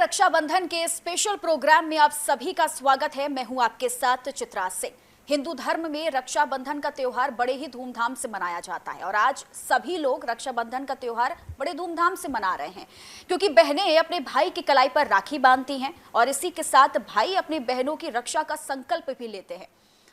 रक्षाबंधन के special programme में आप सभी का स्वागत है। मैं हूं आपके साथ चित्रा सिंह। हिंदू धर्म में रक्षाबंधन का त्योहार बड़े ही धूमधाम से मनाया जाता है और आज सभी लोग रक्षाबंधन का त्योहार बड़े धूमधाम से मना रहे हैं क्योंकि बहनें अपने भाई की कलाई पर राखी बांधती हैं और इसी के साथ भाई अपनी बहनों की रक्षा का संकल्प भी लेते हैं।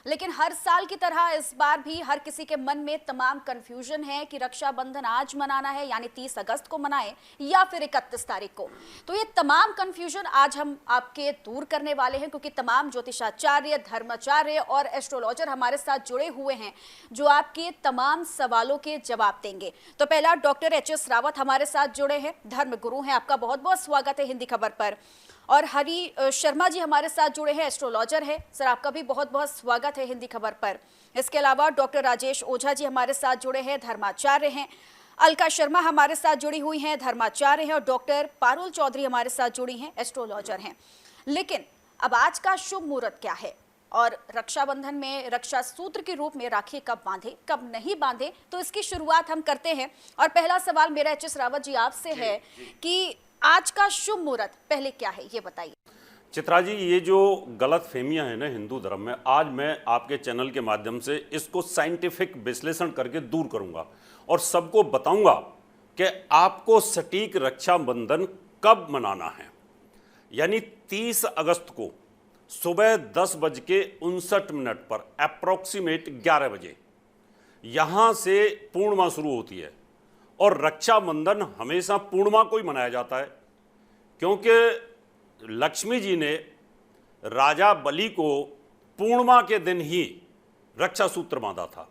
लेकिन हर साल की तरह इस बार भी हर किसी के मन में तमाम कंफ्यूजन है कि रक्षाबंधन आज मनाना है यानी 30 अगस्त को मनाएं या फिर 31 तारीख को। तो ये तमाम कंफ्यूजन आज हम आपके दूर करने वाले हैं क्योंकि तमाम ज्योतिषाचार्य, धर्माचार्य और एस्ट्रोलॉजर हमारे साथ जुड़े हुए हैं जो आपके तमाम सवालों के जवाब देंगे। तो पहला डॉक्टर एच.एस. रावत हमारे साथ जुड़े हैं, धर्म गुरु हैं। आपका बहुत बहुत स्वागत है हिंदी खबर पर। और हरी शर्मा जी हमारे साथ जुड़े हैं, एस्ट्रोलॉजर है। सर आपका भी बहुत बहुत स्वागत है हिंदी खबर पर। इसके अलावा डॉक्टर राजेश ओझा जी हमारे साथ जुड़े हैं, धर्माचार्य हैं। अलका शर्मा हमारे साथ जुड़ी हुई हैं, धर्माचार्य हैं। और डॉक्टर पारुल चौधरी हमारे साथ जुड़ी हैं, एस्ट्रोलॉजर हैं। लेकिन अब आज का शुभ मुहूर्त क्या है और रक्षाबंधन में रक्षा सूत्र के रूप में राखी कब बांधे कब नहीं बांधे, तो इसकी शुरुआत हम करते हैं। और पहला सवाल मेरा एच.एस. रावत जी आपसे है कि आज का शुभ मुहूर्त पहले क्या है, ये बताइए। चित्रा जी, ये जो गलत फहमियां हैं ना हिंदू धर्म में, आज मैं आपके चैनल के माध्यम से इसको साइंटिफिक विश्लेषण करके दूर करूंगा और सबको बताऊंगा कि आपको सटीक रक्षाबंधन कब मनाना है। यानी 30 अगस्त को सुबह 10:59 पर अप्रॉक्सीमेट 11 बजे यहां से पूर्णिमा शुरू होती है और रक्षाबंधन हमेशा पूर्णिमा को ही मनाया जाता है क्योंकि लक्ष्मी जी ने राजा बलि को पूर्णिमा के दिन ही रक्षा सूत्र बांधा था।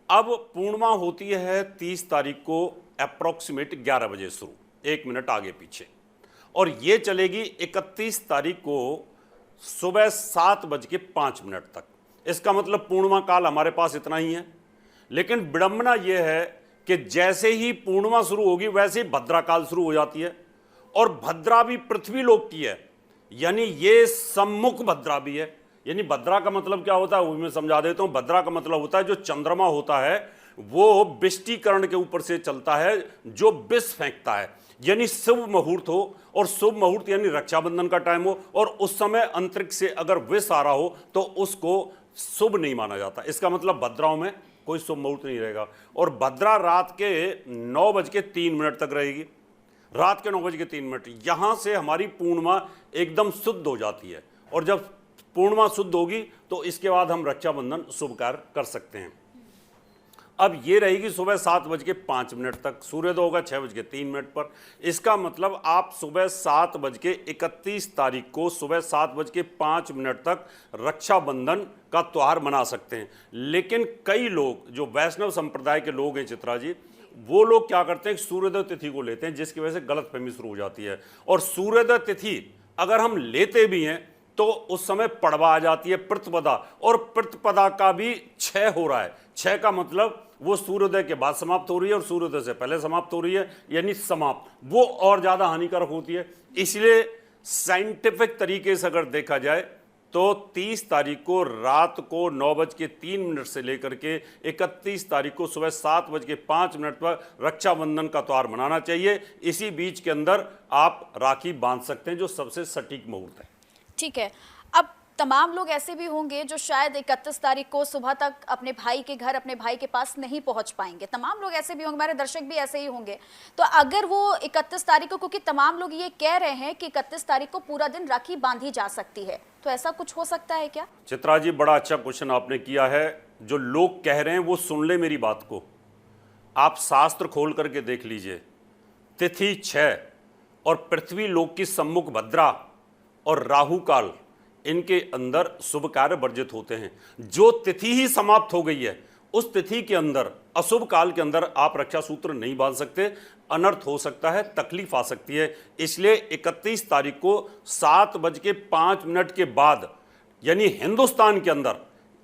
अब पूर्णिमा होती है 30 तारीख को अप्रॉक्सीमेट 11 बजे शुरू, 1 मिनट आगे पीछे, और ये चलेगी 31 तारीख को सुबह 7:05 तक। इसका मतलब पूर्णिमा काल हमारे पास इतना ही है। लेकिन विडंबना यह है कि जैसे ही पूर्णिमा शुरू होगी वैसे ही भद्रा काल शुरू हो जाती है और भद्रा भी पृथ्वी लोक की है, यानी ये सम्मुख भद्रा भी है। यानी भद्रा का मतलब क्या होता है वो मैं समझा देता हूं। भद्रा का मतलब होता है जो चंद्रमा होता है वो बिष्टीकरण के ऊपर से चलता है, जो विष फेंकता है। यानी शुभ मुहूर्त हो, और शुभ मुहूर्त यानी रक्षाबंधन का टाइम हो और उस समय अंतरिक्ष से अगर विष आ रहा हो तो उसको शुभ नहीं माना जाता। इसका मतलब भद्राओं में कोई शुभ मुहूर्त नहीं रहेगा। और भद्रा रात के 9:03 तक रहेगी, रात के 9:03। यहां से हमारी पूर्णिमा एकदम शुद्ध हो जाती है और जब पूर्णिमा शुद्ध होगी तो इसके बाद हम रक्षाबंधन शुभ कार्य कर सकते हैं। अब ये रहेगी सुबह 7:05 तक, सूर्योदय होगा 6:03 पर। इसका मतलब आप सुबह 7:31 तारीख को सुबह 7:05 तक रक्षाबंधन का त्यौहार मना सकते हैं। लेकिन कई लोग जो वैष्णव संप्रदाय के लोग हैं चित्रा जी, वो लोग क्या करते हैं, सूर्योदय तिथि को लेते हैं, जिसकी वजह से गलतफहमी शुरू हो जाती है। और सूर्योदय तिथि अगर हम लेते भी हैं तो उस समय पड़वा आ जाती है, प्रतिपदा, और प्रतिपदा का भी 6 हो रहा है। 6 का मतलब वो सूर्योदय के बाद समाप्त हो रही है और सूर्योदय से पहले समाप्त हो रही है, यानी समाप्त, वो और ज्यादा हानिकारक होती है। इसलिए साइंटिफिक तरीके से अगर देखा जाए तो 30 तारीख को रात को 9:03 से लेकर के 31 तारीख को सुबह 7:05 पर रक्षाबंधन का त्यौहार मनाना चाहिए। इसी बीच के अंदर आप राखी बांध सकते हैं, जो सबसे सटीक मुहूर्त है। ठीक है। अब तमाम लोग ऐसे भी होंगे जो शायद 31 तारीख को सुबह तक अपने भाई के घर, अपने भाई के पास नहीं पहुंच पाएंगे। तमाम लोग ऐसे भी होंगे, हमारे दर्शक भी ऐसे ही होंगे। तो अगर वो 31 तारीख को, क्योंकि तमाम लोग ये कह रहे हैं कि 31 तारीख को पूरा दिन राखी बांधी जा सकती है, तो ऐसा कुछ हो सकता है क्या? चित्रा जी, बड़ा अच्छा क्वेश्चन आपने किया है। जो लोग कह रहे हैं वो सुन ले मेरी बात को। आप शास्त्र खोल करके देख लीजिए, तिथि 6 और पृथ्वी लोक की सम्मुख भद्रा और राहु काल, इनके अंदर शुभ कार्य वर्जित होते हैं। जो तिथि ही समाप्त हो गई है उस तिथि के अंदर, अशुभ काल के अंदर आप रक्षा सूत्र नहीं बांध सकते, अनर्थ हो सकता है, तकलीफ आ सकती है। इसलिए 31 तारीख को 7:05 के बाद, यानी हिंदुस्तान के अंदर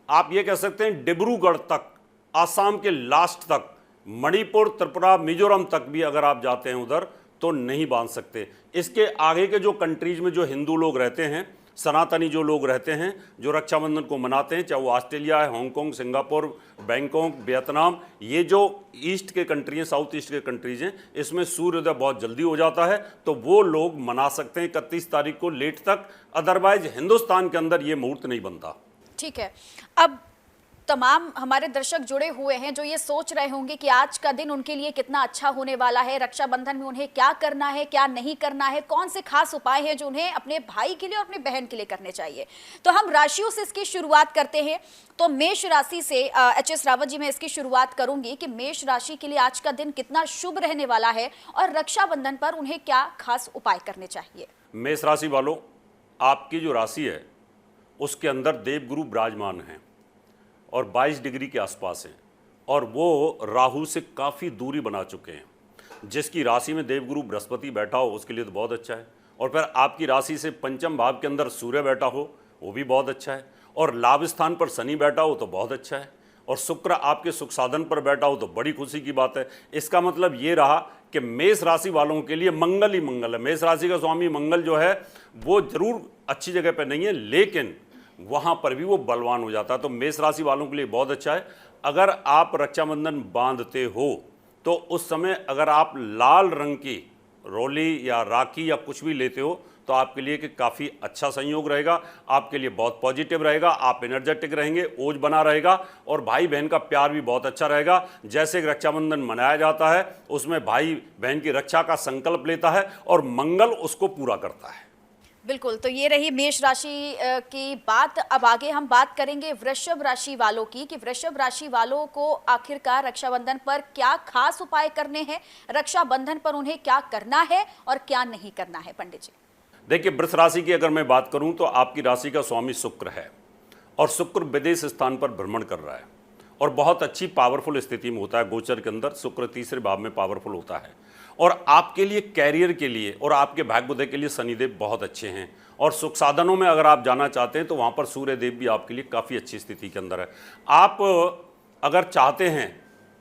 आप ये कह सकते हैं डिब्रूगढ़ तक, आसाम के लास्ट तक, मणिपुर, त्रिपुरा, मिजोरम तक भी अगर आप जाते हैं उधर तो नहीं बांध सकते। इसके आगे के जो कंट्रीज में जो हिंदू लोग रहते हैं, सनातनी जो लोग रहते हैं, जो रक्षाबंधन को मनाते हैं, चाहे वो ऑस्ट्रेलिया है, हांगकांग, सिंगापुर, बैंकॉक, वियतनाम, ये जो ईस्ट के कंट्री हैं, साउथ ईस्ट के कंट्रीज हैं, इसमें सूर्योदय बहुत जल्दी हो जाता है, तो वो लोग मना सकते हैं 31 तारीख को लेट तक। अदरवाइज हिंदुस्तान के अंदर ये मुहूर्त नहीं बनता। ठीक है, अब तमाम हमारे दर्शक जुड़े हुए हैं जो ये सोच रहे होंगे कि आज का दिन उनके लिए कितना अच्छा होने वाला है, रक्षाबंधन में उन्हें क्या करना है, क्या नहीं करना है, कौन से खास उपाय हैं जो उन्हें अपने भाई के लिए और अपनी बहन के लिए करने चाहिए। तो हम राशियों से इसकी शुरुआत करते हैं। तो मेष राशि से एच.एस. रावत जी, मैं इसकी शुरुआत करूंगी कि मेष राशि के लिए आज का दिन कितना शुभ रहने वाला है और रक्षाबंधन पर उन्हें क्या खास उपाय करने चाहिए। मेष राशि वालों, आपकी जो राशि है उसके अंदर देवगुरु विराजमान हैं और 22 डिग्री के आसपास हैं और वो राहु से काफ़ी दूरी बना चुके हैं। जिसकी राशि में देवगुरु बृहस्पति बैठा हो उसके लिए तो बहुत अच्छा है, और फिर आपकी राशि से पंचम भाव के अंदर सूर्य बैठा हो वो भी बहुत अच्छा है, और लाभ स्थान पर शनि बैठा हो तो बहुत अच्छा है, और शुक्र आपके सुख साधन पर बैठा हो तो बड़ी खुशी की बात है। इसका मतलब ये रहा कि मेष राशि वालों के लिए मंगल ही मंगल है। मेष राशि का स्वामी मंगल जो है वो जरूर अच्छी जगह पर नहीं है, लेकिन वहाँ पर भी वो बलवान हो जाता है। तो मेष राशि वालों के लिए बहुत अच्छा है। अगर आप रक्षाबंधन बांधते हो तो उस समय अगर आप लाल रंग की रोली या राखी या कुछ भी लेते हो तो आपके लिए कि काफ़ी अच्छा संयोग रहेगा, आपके लिए बहुत पॉजिटिव रहेगा, आप एनर्जेटिक रहेंगे, ओज बना रहेगा, और भाई बहन का प्यार भी बहुत अच्छा रहेगा। जैसे रक्षाबंधन मनाया जाता है उसमें भाई बहन की रक्षा का संकल्प लेता है और मंगल उसको पूरा करता है। बिल्कुल, तो ये रही मेष राशि की बात। अब आगे हम बात करेंगे वृषभ राशि वालों की कि वृषभ राशि वालों को आखिरकार रक्षाबंधन पर क्या खास उपाय करने हैं, रक्षाबंधन पर उन्हें क्या करना है और क्या नहीं करना है। पंडित जी देखिए, वृष राशि की अगर मैं बात करूं तो आपकी राशि का स्वामी शुक्र है और शुक्र विदेश स्थान पर भ्रमण कर रहा है और बहुत अच्छी पावरफुल स्थिति में होता है। गोचर के अंदर शुक्र तीसरे भाव में पावरफुल होता है और आपके लिए कैरियर के लिए और आपके भाग्योदय के लिए शनिदेव बहुत अच्छे हैं, और सुख साधनों में अगर आप जाना चाहते हैं तो वहाँ पर सूर्य देव भी आपके लिए काफ़ी अच्छी स्थिति के अंदर है। आप अगर चाहते हैं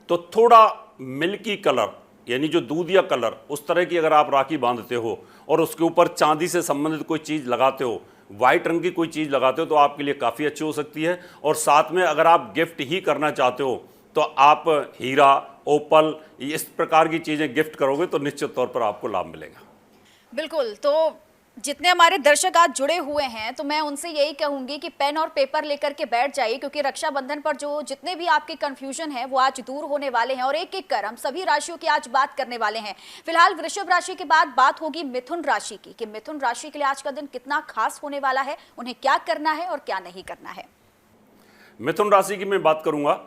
तो थोड़ा मिल्की कलर यानी जो दूधिया कलर उस तरह की अगर आप राखी बांधते हो और उसके ऊपर चांदी से संबंधित कोई चीज़ लगाते हो, वाइट रंग की कोई चीज़ लगाते हो तो आपके लिए काफ़ी अच्छी हो सकती है। और साथ में अगर आप गिफ्ट ही करना चाहते हो तो आप हीरा, ओपल, इस प्रकार की चीज़ें गिफ्ट करोगे तो निश्चित तौर पर आपको लाभ मिलेगा। बिल्कुल, तो जितने हमारे दर्शक आज जुड़े हुए हैं तो मैं उनसे यही कहूंगी कि पेन और पेपर लेकर के बैठ जाइए, क्योंकि रक्षाबंधन पर जो जितने भी आपके कंफ्यूजन है वो आज दूर होने वाले हैं और एक एक कर हम सभी राशियों की आज बात करने वाले हैं। फिलहाल वृषभ राशि के बाद बात होगी मिथुन राशि की कि मिथुन राशि के लिए आज का दिन कितना खास होने वाला है, उन्हें क्या करना है और क्या नहीं करना है। मिथुन राशि की मैं बात करूंगा।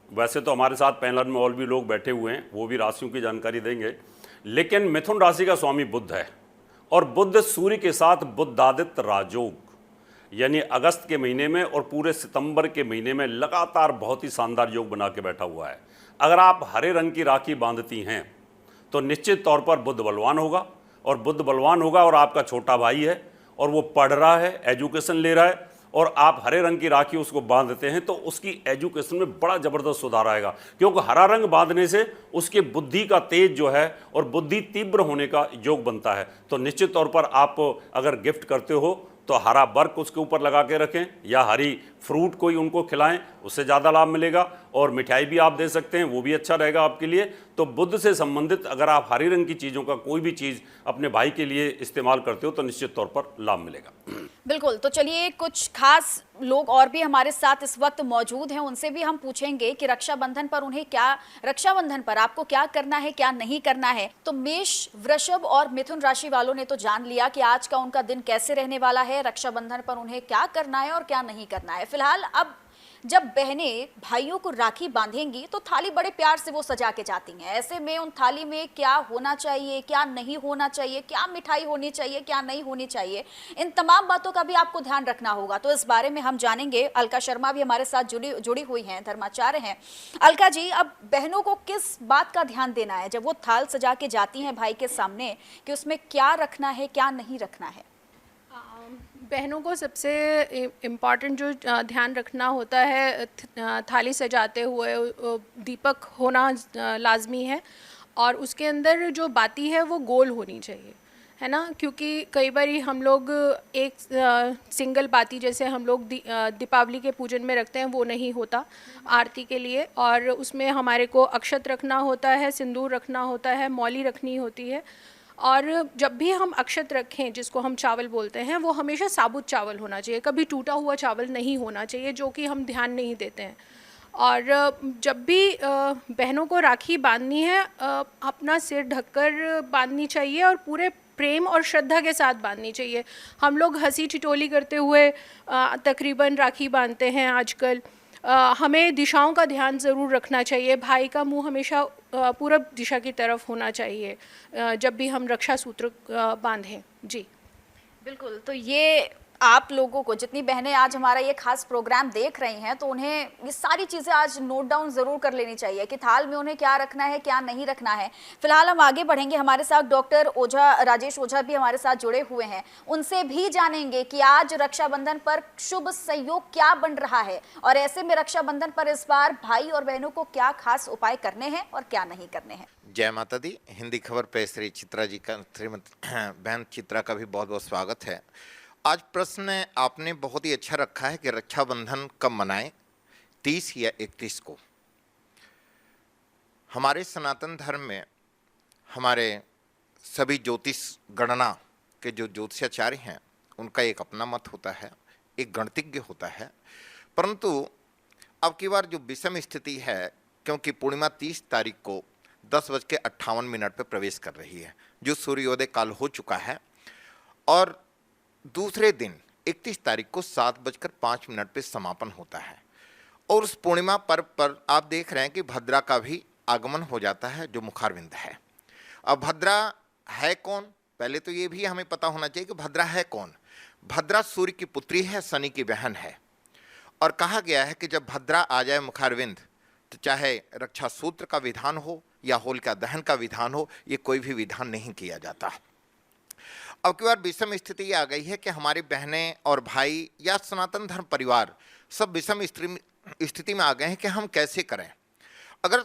वैसे तो हमारे साथ पैनल में और भी लोग बैठे हुए हैं, वो भी राशियों की जानकारी देंगे, लेकिन मिथुन राशि का स्वामी बुध है और बुध सूर्य के साथ बुधादित्य राजयोग, यानी अगस्त के महीने में और पूरे सितंबर के महीने में लगातार बहुत ही शानदार योग बना के बैठा हुआ है। अगर आप हरे रंग की राखी बांधती हैं तो निश्चित तौर पर बुध बलवान होगा, और बुध बलवान होगा और आपका छोटा भाई है और वो पढ़ रहा है, एजुकेशन ले रहा है, और आप हरे रंग की राखी उसको बांधते हैं तो उसकी एजुकेशन में बड़ा ज़बरदस्त सुधार आएगा, क्योंकि हरा रंग बांधने से उसके बुद्धि का तेज जो है और बुद्धि तीव्र होने का योग बनता है। तो निश्चित तौर पर आप अगर गिफ्ट करते हो तो हरा बर्क उसके ऊपर लगा के रखें या हरी फ्रूट कोई उनको खिलाएं, उससे ज़्यादा लाभ मिलेगा। और मिठाई भी आप दे सकते हैं, वो भी अच्छा रहेगा आपके लिए। तो बुध से संबंधित अगर आप हरी रंग की चीज़ों का कोई भी चीज़ अपने भाई के लिए इस्तेमाल करते हो तो निश्चित तौर पर लाभ मिलेगा। बिल्कुल, तो चलिए कुछ खास लोग और भी हमारे साथ इस वक्त मौजूद हैं, उनसे भी हम पूछेंगे कि रक्षाबंधन पर उन्हें क्या, रक्षाबंधन पर आपको क्या करना है, क्या नहीं करना है। तो मेष, वृषभ और मिथुन राशि वालों ने तो जान लिया कि आज का उनका दिन कैसे रहने वाला है, रक्षाबंधन पर उन्हें क्या करना है और क्या नहीं करना है। फिलहाल अब जब बहनें भाइयों को राखी बांधेंगी तो थाली बड़े प्यार से वो सजा के जाती हैं। ऐसे में उन थाली में क्या होना चाहिए, क्या नहीं होना चाहिए, क्या मिठाई होनी चाहिए, क्या नहीं होनी चाहिए, इन तमाम बातों का भी आपको ध्यान रखना होगा। तो इस बारे में हम जानेंगे। अलका शर्मा भी हमारे साथ जुड़ी हुई हैं, धर्माचार्य हैं। अलका जी, अब बहनों को किस बात का ध्यान देना है जब वो थाल सजा के जाती हैं भाई के सामने, कि उसमें क्या रखना है, क्या नहीं रखना है? बहनों को सबसे इम्पॉर्टेंट जो ध्यान रखना होता है, थाली सजाते हुए दीपक होना लाजमी है, और उसके अंदर जो बाती है वो गोल होनी चाहिए, है ना, क्योंकि कई बार हम लोग एक सिंगल बाती जैसे हम लोग दीपावली के पूजन में रखते हैं वो नहीं होता आरती के लिए, और उसमें हमारे को अक्षत रखना होता है, सिंदूर रखना होता है, मौली रखनी होती है। और जब भी हम अक्षत रखें, जिसको हम चावल बोलते हैं, वो हमेशा साबुत चावल होना चाहिए, कभी टूटा हुआ चावल नहीं होना चाहिए, जो कि हम ध्यान नहीं देते हैं। और जब भी बहनों को राखी बांधनी है, अपना सिर ढककर बांधनी चाहिए और पूरे प्रेम और श्रद्धा के साथ बांधनी चाहिए। हम लोग हंसी ठिठोली करते हुए तकरीबन राखी बांधते हैं आजकल। हमें दिशाओं का ध्यान ज़रूर रखना चाहिए। भाई का मुंह हमेशा पूरब दिशा की तरफ होना चाहिए जब भी हम रक्षा सूत्र बांधें। जी बिल्कुल। तो ये आप लोगों को, जितनी बहनें आज हमारा ये खास प्रोग्राम देख रही हैं, तो उन्हें ये सारी चीज़ें आज नोट डाउन ज़रूर कर लेनी चाहिए कि थाल में उन्हें क्या रखना है, क्या नहीं रखना है। फिलहाल हम आगे बढ़ेंगे, हमारे साथ डॉक्टर ओझा, राजेश ओझा भी हमारे साथ जुड़े हुए हैं। उनसे भी जानेंगे कि आज रक्षाबंधन पर शुभ संयोग क्या बन रहा है, और ऐसे में रक्षाबंधन पर इस बार भाई और बहनों को क्या खास उपाय करने हैं और क्या नहीं करने हैं। जय माता दी। हिंदी खबर पे श्री चित्रा जी का, श्रीमती बहन चित्रा का भी बहुत बहुत स्वागत है। आज प्रश्न आपने बहुत ही अच्छा रखा है कि रक्षाबंधन कब मनाएं, 30 या 31 को। हमारे सनातन धर्म में हमारे सभी ज्योतिष गणना के जो ज्योतिषाचार्य हैं उनका एक अपना मत होता है, एक गणितज्ञ होता है। परंतु अब की बार जो विषम स्थिति है, क्योंकि पूर्णिमा 30 तारीख को 10:58 पर प्रवेश कर रही है, जो सूर्योदय काल हो चुका है, और दूसरे दिन 31 तारीख को 7:05 पे समापन होता है। और उस पूर्णिमा पर्व पर आप देख रहे हैं कि भद्रा का भी आगमन हो जाता है, जो मुखारविंद है। अब भद्रा है कौन? पहले तो ये भी हमें पता होना चाहिए कि भद्रा है कौन। भद्रा सूर्य की पुत्री है, शनि की बहन है। और कहा गया है कि जब भद्रा आ जाए मुखारविंद, तो चाहे रक्षा सूत्र का विधान हो या होलिका दहन का विधान हो, ये कोई भी विधान नहीं किया जाता। अब की बार विषम स्थिति ये आ गई है कि हमारी बहनें और भाई या सनातन धर्म परिवार सब विषम स्थिति में आ गए हैं कि हम कैसे करें। अगर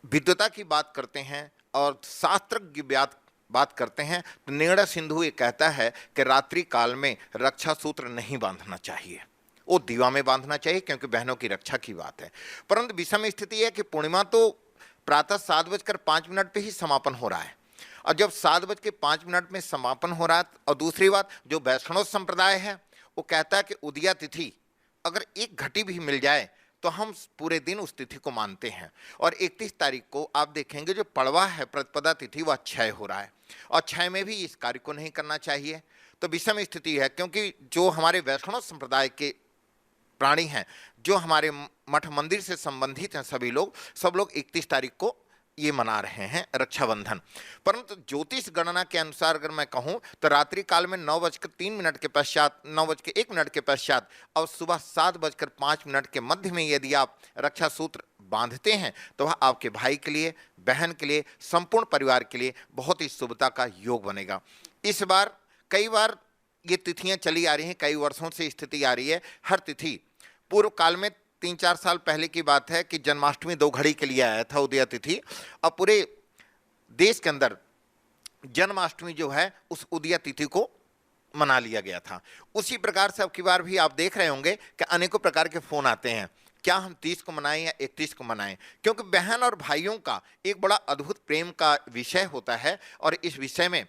विद्वता की बात करते हैं और शास्त्र की बात करते हैं, तो निर्णय सिंधु ये कहता है कि रात्रि काल में रक्षा सूत्र नहीं बांधना चाहिए, वो दीवा में बांधना चाहिए, क्योंकि बहनों की रक्षा की बात है। परंतु विषम स्थिति है कि पूर्णिमा तो प्रातः 7:05 पे ही समापन हो रहा है, और जब 7:05 में समापन हो रहा है, और दूसरी बात, जो वैष्णव संप्रदाय है वो कहता है कि उदया तिथि अगर एक घटी भी मिल जाए तो हम पूरे दिन उस तिथि को मानते हैं। और 31 तारीख को आप देखेंगे जो पड़वा है, प्रतिपदा तिथि, वह क्षय हो रहा है, और क्षय में भी इस कार्य को नहीं करना चाहिए। तो विषम स्थिति है, क्योंकि जो हमारे वैष्णव संप्रदाय के प्राणी हैं, जो हमारे मठ मंदिर से संबंधित हैं, सब लोग 31 तारीख को ये मना रहे हैं रक्षाबंधन। परंतु ज्योतिष गणना के अनुसार अगर मैं कहूं, तो रात्रि काल में 9:03 के पश्चात, 9:01 के पश्चात और सुबह 7:05 के मध्य में यदि आप रक्षा सूत्र बांधते हैं, तो वह आपके भाई के लिए, बहन के लिए, संपूर्ण परिवार के लिए बहुत ही शुभता का योग बनेगा। इस बार कई बार ये तिथियां चली आ रही हैं, कई वर्षों से स्थिति आ रही है। हर तिथि पूर्व काल में 3-4 साल पहले की बात है कि जन्माष्टमी 2 घड़ी के लिए आया था, उदया तिथि। अब पूरे देश के अंदर जन्माष्टमी जो है उस उदया तिथि को मना लिया गया था। उसी प्रकार से अब की बार भी आप देख रहे होंगे कि अनेकों प्रकार के फोन आते हैं, क्या हम 30 को मनाएं या 31 को मनाएं, क्योंकि बहन और भाइयों का एक बड़ा अद्भुत प्रेम का विषय होता है। और इस विषय में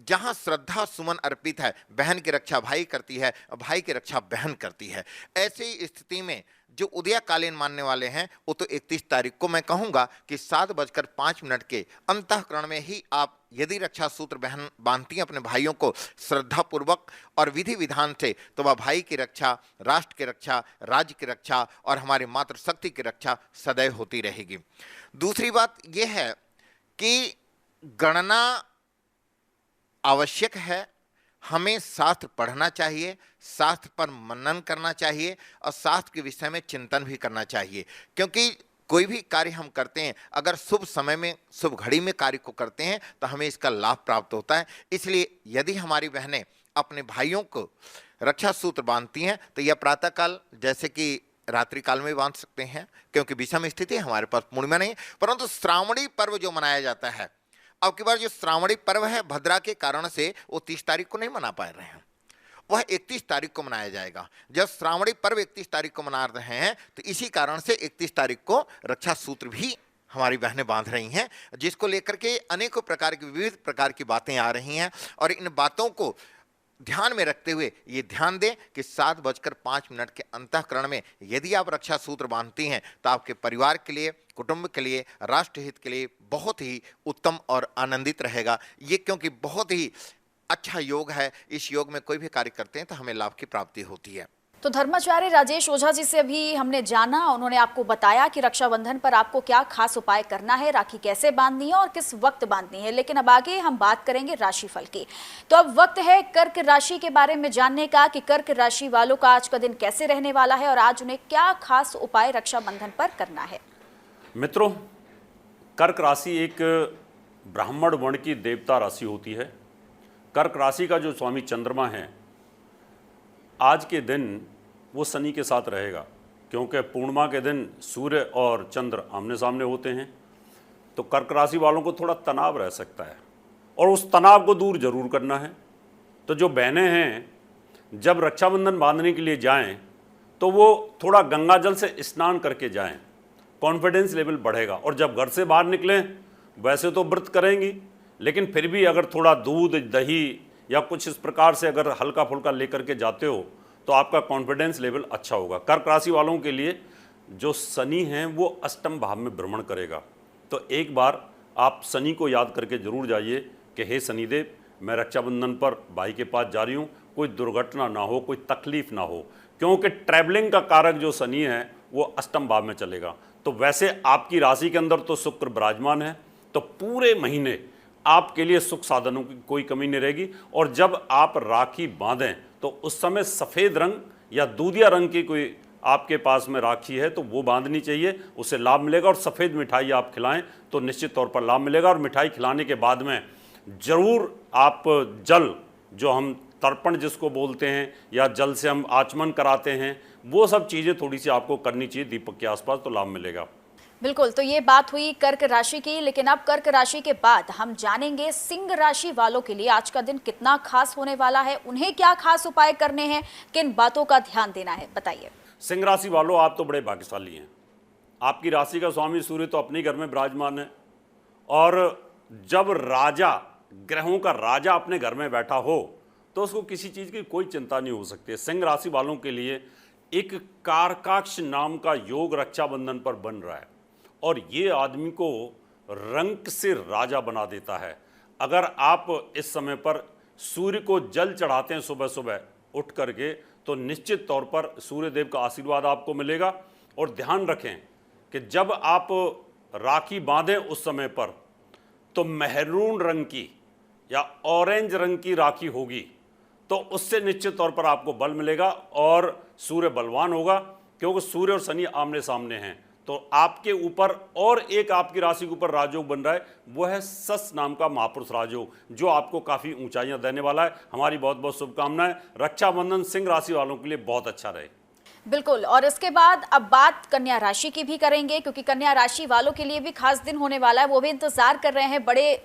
जहां श्रद्धा सुमन अर्पित है, बहन की रक्षा भाई करती है, भाई की रक्षा बहन करती है। ऐसी स्थिति में जो उदयकालीन मानने वाले हैं, वो तो 31 तारीख को मैं कहूंगा कि 7:05 के अंतःकरण में ही आप यदि रक्षा सूत्र बहन बांधती हैं अपने भाइयों को श्रद्धापूर्वक और विधि विधान से, तो वह भाई की रक्षा, राष्ट्र की रक्षा, राज्य की रक्षा और हमारी मातृशक्ति की रक्षा सदैव होती रहेगी। दूसरी बात यह है कि गणना आवश्यक है, हमें शास्त्र पढ़ना चाहिए, शास्त्र पर मनन करना चाहिए और शास्त्र के विषय में चिंतन भी करना चाहिए। क्योंकि कोई भी कार्य हम करते हैं, अगर शुभ समय में, शुभ घड़ी में कार्य को करते हैं, तो हमें इसका लाभ प्राप्त होता है। इसलिए यदि हमारी बहनें अपने भाइयों को रक्षा सूत्र बांधती हैं, तो यह प्रातःकाल जैसे कि रात्रि काल में बांध सकते हैं, क्योंकि विषम स्थिति हमारे पास पूर्णिमा नहीं है। परंतु श्रावणी पर्व जो मनाया जाता है, अब की बार जो श्रावणी पर्व है भद्रा के कारण से वो 30 तारीख को नहीं मना पा रहे हैं, वह 31 तारीख को मनाया जाएगा। जब श्रावणी पर्व 31 तारीख को मना रहे हैं तो इसी कारण से 31 तारीख को रक्षा सूत्र भी हमारी बहनें बांध रही हैं, जिसको लेकर के अनेकों प्रकार की विविध प्रकार की बातें आ रही हैं। और इन बातों को ध्यान में रखते हुए ये ध्यान दें कि 7:05 के अंतःकरण में यदि आप रक्षा सूत्र बांधती हैं तो आपके परिवार के लिए, कुटुंब के लिए, राष्ट्र हित के लिए बहुत ही उत्तम और आनंदित रहेगा ये, क्योंकि बहुत ही अच्छा योग है। इस योग में कोई भी कार्य करते हैं तो हमें लाभ की प्राप्ति होती है। तो धर्माचार्य राजेश ओझा जी से अभी हमने जाना, उन्होंने आपको बताया कि रक्षाबंधन पर आपको क्या खास उपाय करना है, राखी कैसे बांधनी है और किस वक्त बांधनी है। लेकिन अब आगे हम बात करेंगे राशिफल की। तो अब वक्त है कर्क राशि के बारे में जानने का कि कर्क राशि वालों का आज का दिन कैसे रहने वाला है और आज उन्हें क्या खास उपाय रक्षाबंधन पर करना है। मित्रों, कर्क राशि एक ब्राह्मण वर्ण की देवता राशि होती है। कर्क राशि का जो स्वामी चंद्रमा है, आज के दिन वो शनि के साथ रहेगा, क्योंकि पूर्णिमा के दिन सूर्य और चंद्र आमने सामने होते हैं। तो कर्क राशि वालों को थोड़ा तनाव रह सकता है और उस तनाव को दूर जरूर करना है। तो जो बहनें हैं, जब रक्षाबंधन बांधने के लिए जाएं तो वो थोड़ा गंगा जल से स्नान करके जाएं, कॉन्फिडेंस लेवल बढ़ेगा। और जब घर से बाहर निकलें, वैसे तो व्रत करेंगी, लेकिन फिर भी अगर थोड़ा दूध, दही या कुछ इस प्रकार से अगर हल्का फुल्का लेकर के जाते हो तो आपका कॉन्फिडेंस लेवल अच्छा होगा। कर्क राशि वालों के लिए जो शनि हैं वो अष्टम भाव में भ्रमण करेगा, तो एक बार आप शनि को याद करके जरूर जाइए कि हे शनिदेव, मैं रक्षाबंधन पर भाई के पास जा रही हूँ, कोई दुर्घटना ना हो, कोई तकलीफ ना हो, क्योंकि ट्रैवलिंग का कारक जो शनि है वो अष्टम भाव में चलेगा। तो वैसे आपकी राशि के अंदर तो शुक्र विराजमान है, तो पूरे महीने आपके लिए सुख साधनों की कोई कमी नहीं रहेगी। और जब आप राखी बांधें तो उस समय सफ़ेद रंग या दूधिया रंग की कोई आपके पास में राखी है तो वो बांधनी चाहिए, उससे लाभ मिलेगा। और सफ़ेद मिठाई आप खिलाएं तो निश्चित तौर पर लाभ मिलेगा। और मिठाई खिलाने के बाद में ज़रूर आप जल, जो हम तर्पण जिसको बोलते हैं, या जल से हम आचमन कराते हैं, वो सब चीज़ें थोड़ी सी आपको करनी चाहिए दीपक के आसपास, तो लाभ मिलेगा। बिल्कुल, तो ये बात हुई कर्क राशि की। लेकिन अब कर्क राशि के बाद हम जानेंगे सिंह राशि वालों के लिए आज का दिन कितना खास होने वाला है, उन्हें क्या खास उपाय करने हैं, किन बातों का ध्यान देना है, बताइए। सिंह राशि वालों, आप तो बड़े भाग्यशाली हैं। आपकी राशि का स्वामी सूर्य तो अपने घर में विराजमान है, और जब राजा, ग्रहों का राजा अपने घर में बैठा हो तो उसको किसी चीज़ की कोई चिंता नहीं हो सकती। सिंह राशि वालों के लिए एक कारकाक्ष नाम का योग रक्षाबंधन पर बन रहा है, और ये आदमी को रंक से राजा बना देता है। अगर आप इस समय पर सूर्य को जल चढ़ाते हैं सुबह सुबह उठ करके, तो निश्चित तौर पर सूर्य देव का आशीर्वाद आपको मिलेगा। और ध्यान रखें कि जब आप राखी बांधें उस समय पर तो मैरून रंग की या ऑरेंज रंग की राखी होगी, तो उससे निश्चित तौर पर आपको बल मिलेगा और सूर्य बलवान होगा, क्योंकि सूर्य और शनि आमने सामने हैं। तो आपके ऊपर और एक आपकी राशि के ऊपर राजयोग बन रहा है, वो है सस नाम का महापुरुष राजयोग, जो आपको काफ़ी ऊंचाइयां देने वाला है। हमारी बहुत बहुत शुभकामनाएं। रक्षाबंधन सिंह राशि वालों के लिए बहुत अच्छा रहे। बिल्कुल, और इसके बाद अब बात कन्या राशि की भी करेंगे, क्योंकि कन्या राशि वालों के लिए भी खास दिन होने वाला है। वो भी इंतजार कर रहे हैं बड़े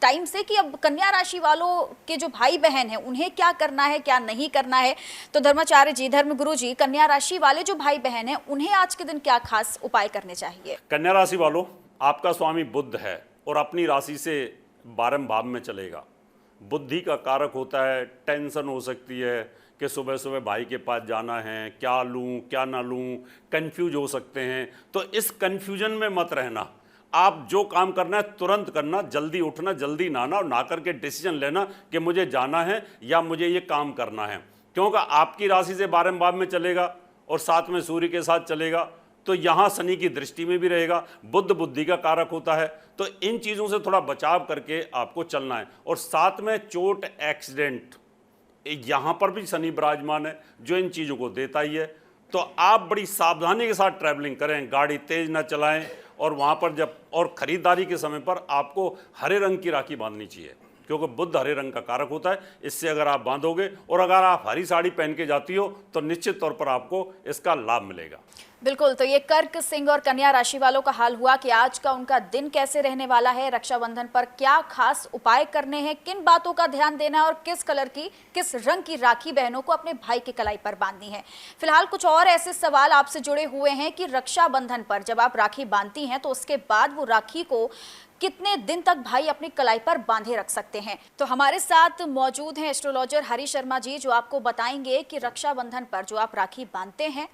टाइम से कि अब कन्या राशि वालों के जो भाई बहन हैं उन्हें क्या करना है, क्या नहीं करना है। तो धर्माचार्य जी, धर्मगुरु जी, कन्या राशि वाले जो भाई बहन हैं उन्हें आज के दिन क्या खास उपाय करने चाहिए। कन्या राशि वालों, आपका स्वामी बुध है और अपनी राशि से 12वें भाव में चलेगा। बुद्धि का कारक होता है, टेंशन हो सकती है कि सुबह सुबह भाई के पास जाना है, क्या लूं क्या ना लूं, कंफ्यूज हो सकते हैं। तो इस कंफ्यूजन में मत रहना। आप जो काम करना है तुरंत करना, जल्दी उठना, जल्दी नहाना, और नहा करके डिसीजन लेना कि मुझे जाना है या मुझे ये काम करना है। क्योंकि आपकी राशि से 12वें भाव में चलेगा और साथ में सूर्य के साथ चलेगा, तो यहाँ शनि की दृष्टि में भी रहेगा। बुध बुद्धि का कारक होता है, तो इन चीज़ों से थोड़ा बचाव करके आपको चलना है। और साथ में चोट, एक्सीडेंट, यहाँ पर भी शनि विराजमान है, जो इन चीज़ों को देता ही है। तो आप बड़ी सावधानी के साथ ट्रैवलिंग करें, गाड़ी तेज ना चलाएं। और वहाँ पर जब और ख़रीदारी के समय पर आपको हरे रंग की राखी बांधनी चाहिए। क्योंकि बुध हरे रंग का कारक होता है। इससे अगर आप बांधोगे और अगर आप हरी साड़ी पहन के जाती हो तो निश्चित तौर पर आपको इसका लाभ मिलेगा। बिल्कुल, तो ये कर्क, सिंह और कन्या राशि वालों का हाल हुआ कि आज का उनका दिन कैसे रहने वाला है, रक्षाबंधन पर क्या खास उपाय करने हैं, किन बातों का ध्यान देना है और किस कलर की, किस रंग की राखी बहनों को अपने भाई के कलाई पर बांधनी है। फिलहाल कुछ और ऐसे सवाल आपसे जुड़े हुए हैं कि रक्षाबंधन पर जब आप राखी बांधती हैं तो उसके बाद वो राखी को कितने दिन तक भाई अपनी कलाई पर बांधे रख सकते हैं। तो हमारे साथ मौजूद हैं एस्ट्रोलॉजर हरी शर्मा जी, जो आपको बताएंगे कि रक्षाबंधन पर जो आप राखी बांधते हैं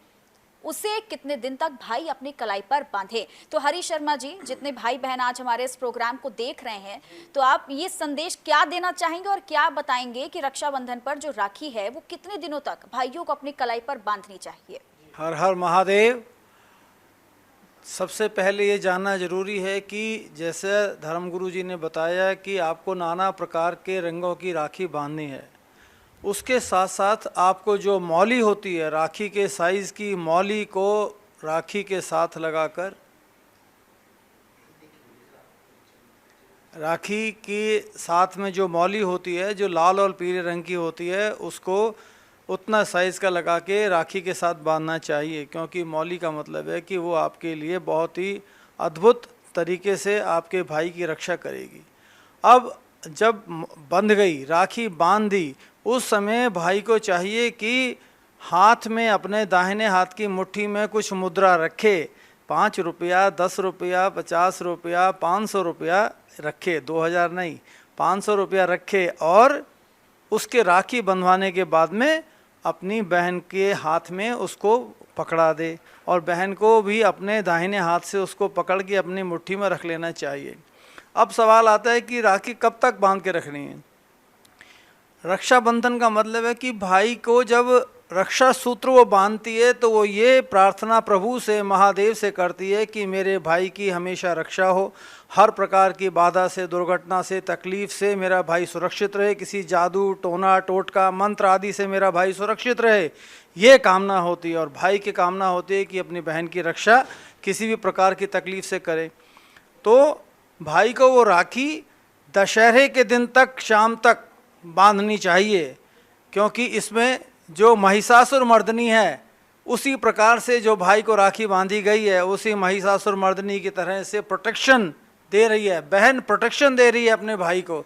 उसे कितने दिन तक भाई अपनी कलाई पर बांधे। तो हरी शर्मा जी, जितने भाई बहन आज हमारे इस प्रोग्राम को देख रहे हैं, तो आप ये संदेश क्या देना चाहेंगे और क्या बताएंगे कि रक्षाबंधन पर जो राखी है वो कितने दिनों तक भाइयों को अपनी कलाई पर बांधनी चाहिए? हर हर महादेव। सबसे पहले ये जानना जरूरी है कि जैसे धर्मगुरु जी ने बताया कि आपको नाना प्रकार के रंगों की राखी बांधनी है, उसके साथ साथ आपको जो मौली होती है, राखी के साइज़ की मौली को राखी के साथ लगाकर, राखी के साथ में जो मौली होती है जो लाल और पीले रंग की होती है, उसको उतना साइज़ का लगा के राखी के साथ बांधना चाहिए, क्योंकि मौली का मतलब है कि वो आपके लिए बहुत ही अद्भुत तरीके से आपके भाई की रक्षा करेगी। अब जब बंध गई, राखी बांध दी, उस समय भाई को चाहिए कि हाथ में, अपने दाहिने हाथ की मुट्ठी में कुछ मुद्रा रखे। 5 रुपया, 10 रुपया, 50 रुपया, 500 रुपया रखे, 2000 नहीं, 500 रुपया रखे, और उसके राखी बंधवाने के बाद में अपनी बहन के हाथ में उसको पकड़ा दे, और बहन को भी अपने दाहिने हाथ से उसको पकड़ के अपनी मुट्ठी में रख लेना चाहिए। अब सवाल आता है कि राखी कब तक बांध के रखनी है। रक्षाबंधन का मतलब है कि भाई को जब रक्षा सूत्र वो बांधती है तो वो ये प्रार्थना प्रभु से, महादेव से करती है कि मेरे भाई की हमेशा रक्षा हो, हर प्रकार की बाधा से, दुर्घटना से, तकलीफ से मेरा भाई सुरक्षित रहे, किसी जादू, टोना, टोटका, मंत्र आदि से मेरा भाई सुरक्षित रहे, ये कामना होती है। और भाई की कामना होती है कि अपनी बहन की रक्षा किसी भी प्रकार की तकलीफ से करे। तो भाई को वो राखी दशहरे के दिन तक, शाम तक बांधनी चाहिए, क्योंकि इसमें जो महिषासुर मर्दनी है उसी प्रकार से जो भाई को राखी बांधी गई है, उसी महिषासुर मर्दनी की तरह से प्रोटेक्शन दे रही है, बहन प्रोटेक्शन दे रही है अपने भाई को।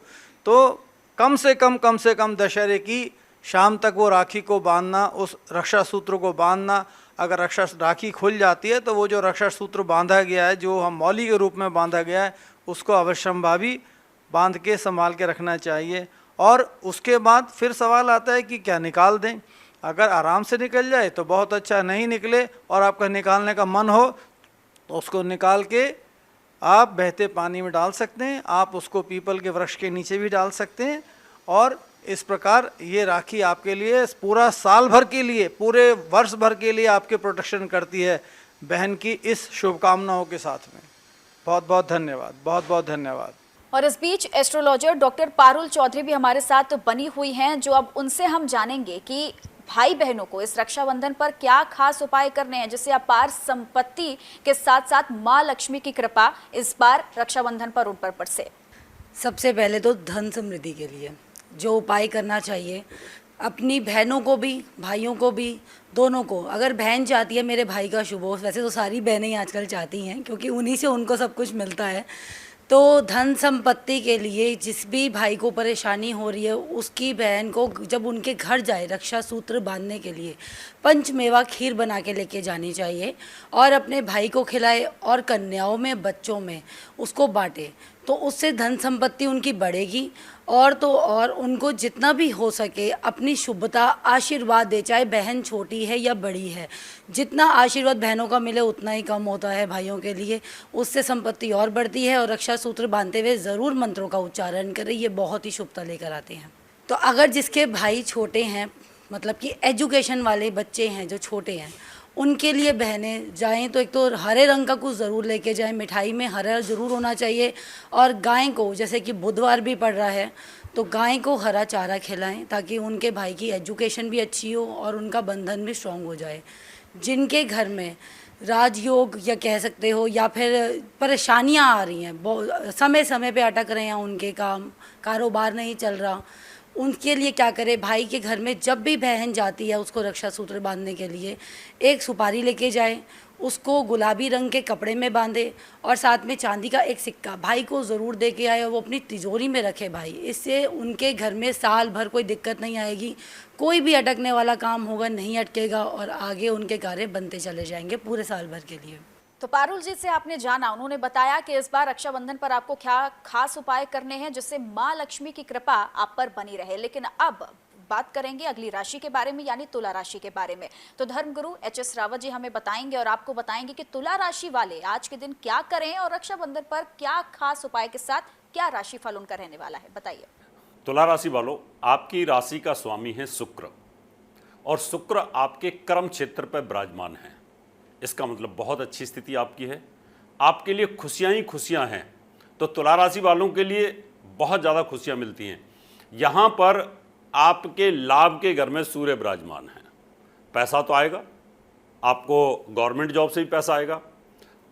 तो कम से कम दशहरे की शाम तक वो राखी को बांधना, उस रक्षा सूत्र को बांधना। अगर राखी खुल जाती है तो वो जो रक्षा सूत्र बांधा गया है, जो हम मौली के रूप में बांधा गया है, उसको अवश्यंभावी बांध के संभाल के रखना चाहिए। और उसके बाद फिर सवाल आता है कि क्या निकाल दें। अगर आराम से निकल जाए तो बहुत अच्छा, नहीं निकले और आपका निकालने का मन हो तो उसको निकाल के आप बहते पानी में डाल सकते हैं, आप उसको पीपल के वृक्ष के नीचे भी डाल सकते हैं। और इस प्रकार ये राखी आपके लिए पूरा साल भर के लिए, पूरे वर्ष भर के लिए आपके प्रोटेक्शन करती है, बहन की इस शुभकामनाओं के साथ में। बहुत बहुत धन्यवाद, बहुत बहुत धन्यवाद। और इस बीच एस्ट्रोलॉजर डॉक्टर पारुल चौधरी भी हमारे साथ बनी हुई हैं, जो अब उनसे हम जानेंगे कि भाई बहनों को इस रक्षाबंधन पर क्या खास उपाय करने हैं, जिससे अपार संपत्ति के साथ साथ माँ लक्ष्मी की कृपा इस बार रक्षाबंधन पर उन पर बरसे। सबसे पहले तो धन समृद्धि के लिए जो उपाय करना चाहिए, अपनी बहनों को भी, भाइयों को भी, दोनों को। अगर बहन चाहती है मेरे भाई का शुभ हो, वैसे तो सारी बहनें आजकल चाहती हैं क्योंकि उन्हीं से उनको सब कुछ मिलता है, तो धन संपत्ति के लिए जिस भी भाई को परेशानी हो रही है, उसकी बहन को जब उनके घर जाए रक्षा सूत्र बांधने के लिए पंचमेवा खीर बना के लेके जानी चाहिए और अपने भाई को खिलाए और कन्याओं में, बच्चों में उसको बांटे, तो उससे धन संपत्ति उनकी बढ़ेगी। और तो और उनको जितना भी हो सके अपनी शुभता, आशीर्वाद दे, चाहे बहन छोटी है या बड़ी है। जितना आशीर्वाद बहनों का मिले उतना ही कम होता है भाइयों के लिए, उससे संपत्ति और बढ़ती है। और रक्षा सूत्र बांधते हुए ज़रूर मंत्रों का उच्चारण करें, ये बहुत ही शुभता लेकर आते हैं। तो अगर जिसके भाई छोटे हैं, मतलब कि एजुकेशन वाले बच्चे हैं जो छोटे हैं, उनके लिए बहनें जाएं तो एक तो हरे रंग का कुछ ज़रूर लेके जाएं, मिठाई में हरा ज़रूर होना चाहिए। और गाय को, जैसे कि बुधवार भी पड़ रहा है, तो गाय को हरा चारा खिलाएं ताकि उनके भाई की एजुकेशन भी अच्छी हो और उनका बंधन भी स्ट्रॉन्ग हो जाए। जिनके घर में राजयोग या कह सकते हो, या फिर परेशानियां आ रही हैं, समय समय पे अटक रहे हैं, उनके कारोबार नहीं चल रहा, उनके लिए क्या करे? भाई के घर में जब भी बहन जाती है उसको रक्षा सूत्र बांधने के लिए, एक सुपारी लेके जाए, उसको गुलाबी रंग के कपड़े में बांधे और साथ में चांदी का एक सिक्का भाई को ज़रूर दे के आए और वो अपनी तिजोरी में रखे भाई। इससे उनके घर में साल भर कोई दिक्कत नहीं आएगी, कोई भी अटकने वाला काम होगा नहीं अटकेगा और आगे उनके कार्य बनते चले जाएंगे पूरे साल भर के लिए। तो पारुल जी से आपने जाना, उन्होंने बताया कि इस बार रक्षाबंधन पर आपको क्या खास उपाय करने हैं जिससे माँ लक्ष्मी की कृपा आप पर बनी रहे। लेकिन अब बात करेंगे अगली राशि के बारे में, यानी तुला राशि के बारे में। तो धर्मगुरु एच.एस. रावत जी हमें बताएंगे और आपको बताएंगे कि तुला राशि वाले आज के दिन क्या करें और रक्षाबंधन पर क्या खास उपाय के साथ क्या राशिफल उनका रहने वाला है, बताइए। तुला राशि वालों, आपकी राशि का स्वामी है शुक्र और शुक्र आपके कर्म क्षेत्र पर विराजमान है। इसका मतलब बहुत अच्छी स्थिति आपकी है, आपके लिए खुशियां ही खुशियां हैं। तो तुला राशि वालों के लिए बहुत ज़्यादा खुशियां मिलती हैं। यहाँ पर आपके लाभ के घर में सूर्य विराजमान है, पैसा तो आएगा, आपको गवर्नमेंट जॉब से भी पैसा आएगा।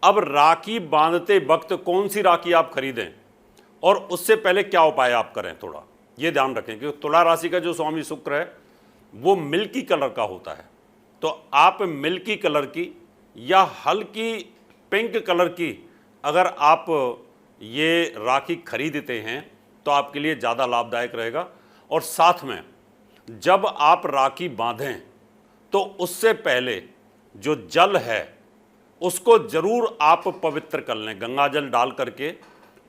अब राखी बांधते वक्त कौन सी राखी आप खरीदें और उससे पहले क्या उपाय आप करें, थोड़ा ये ध्यान रखें कि तुला राशि का जो स्वामी शुक्र है वो मिल्की कलर का होता है। तो आप मिल्की कलर की या हल्की पिंक कलर की अगर आप ये राखी खरीदते हैं तो आपके लिए ज़्यादा लाभदायक रहेगा। और साथ में जब आप राखी बांधें तो उससे पहले जो जल है उसको ज़रूर आप पवित्र कर लें, गंगा जल डाल करके।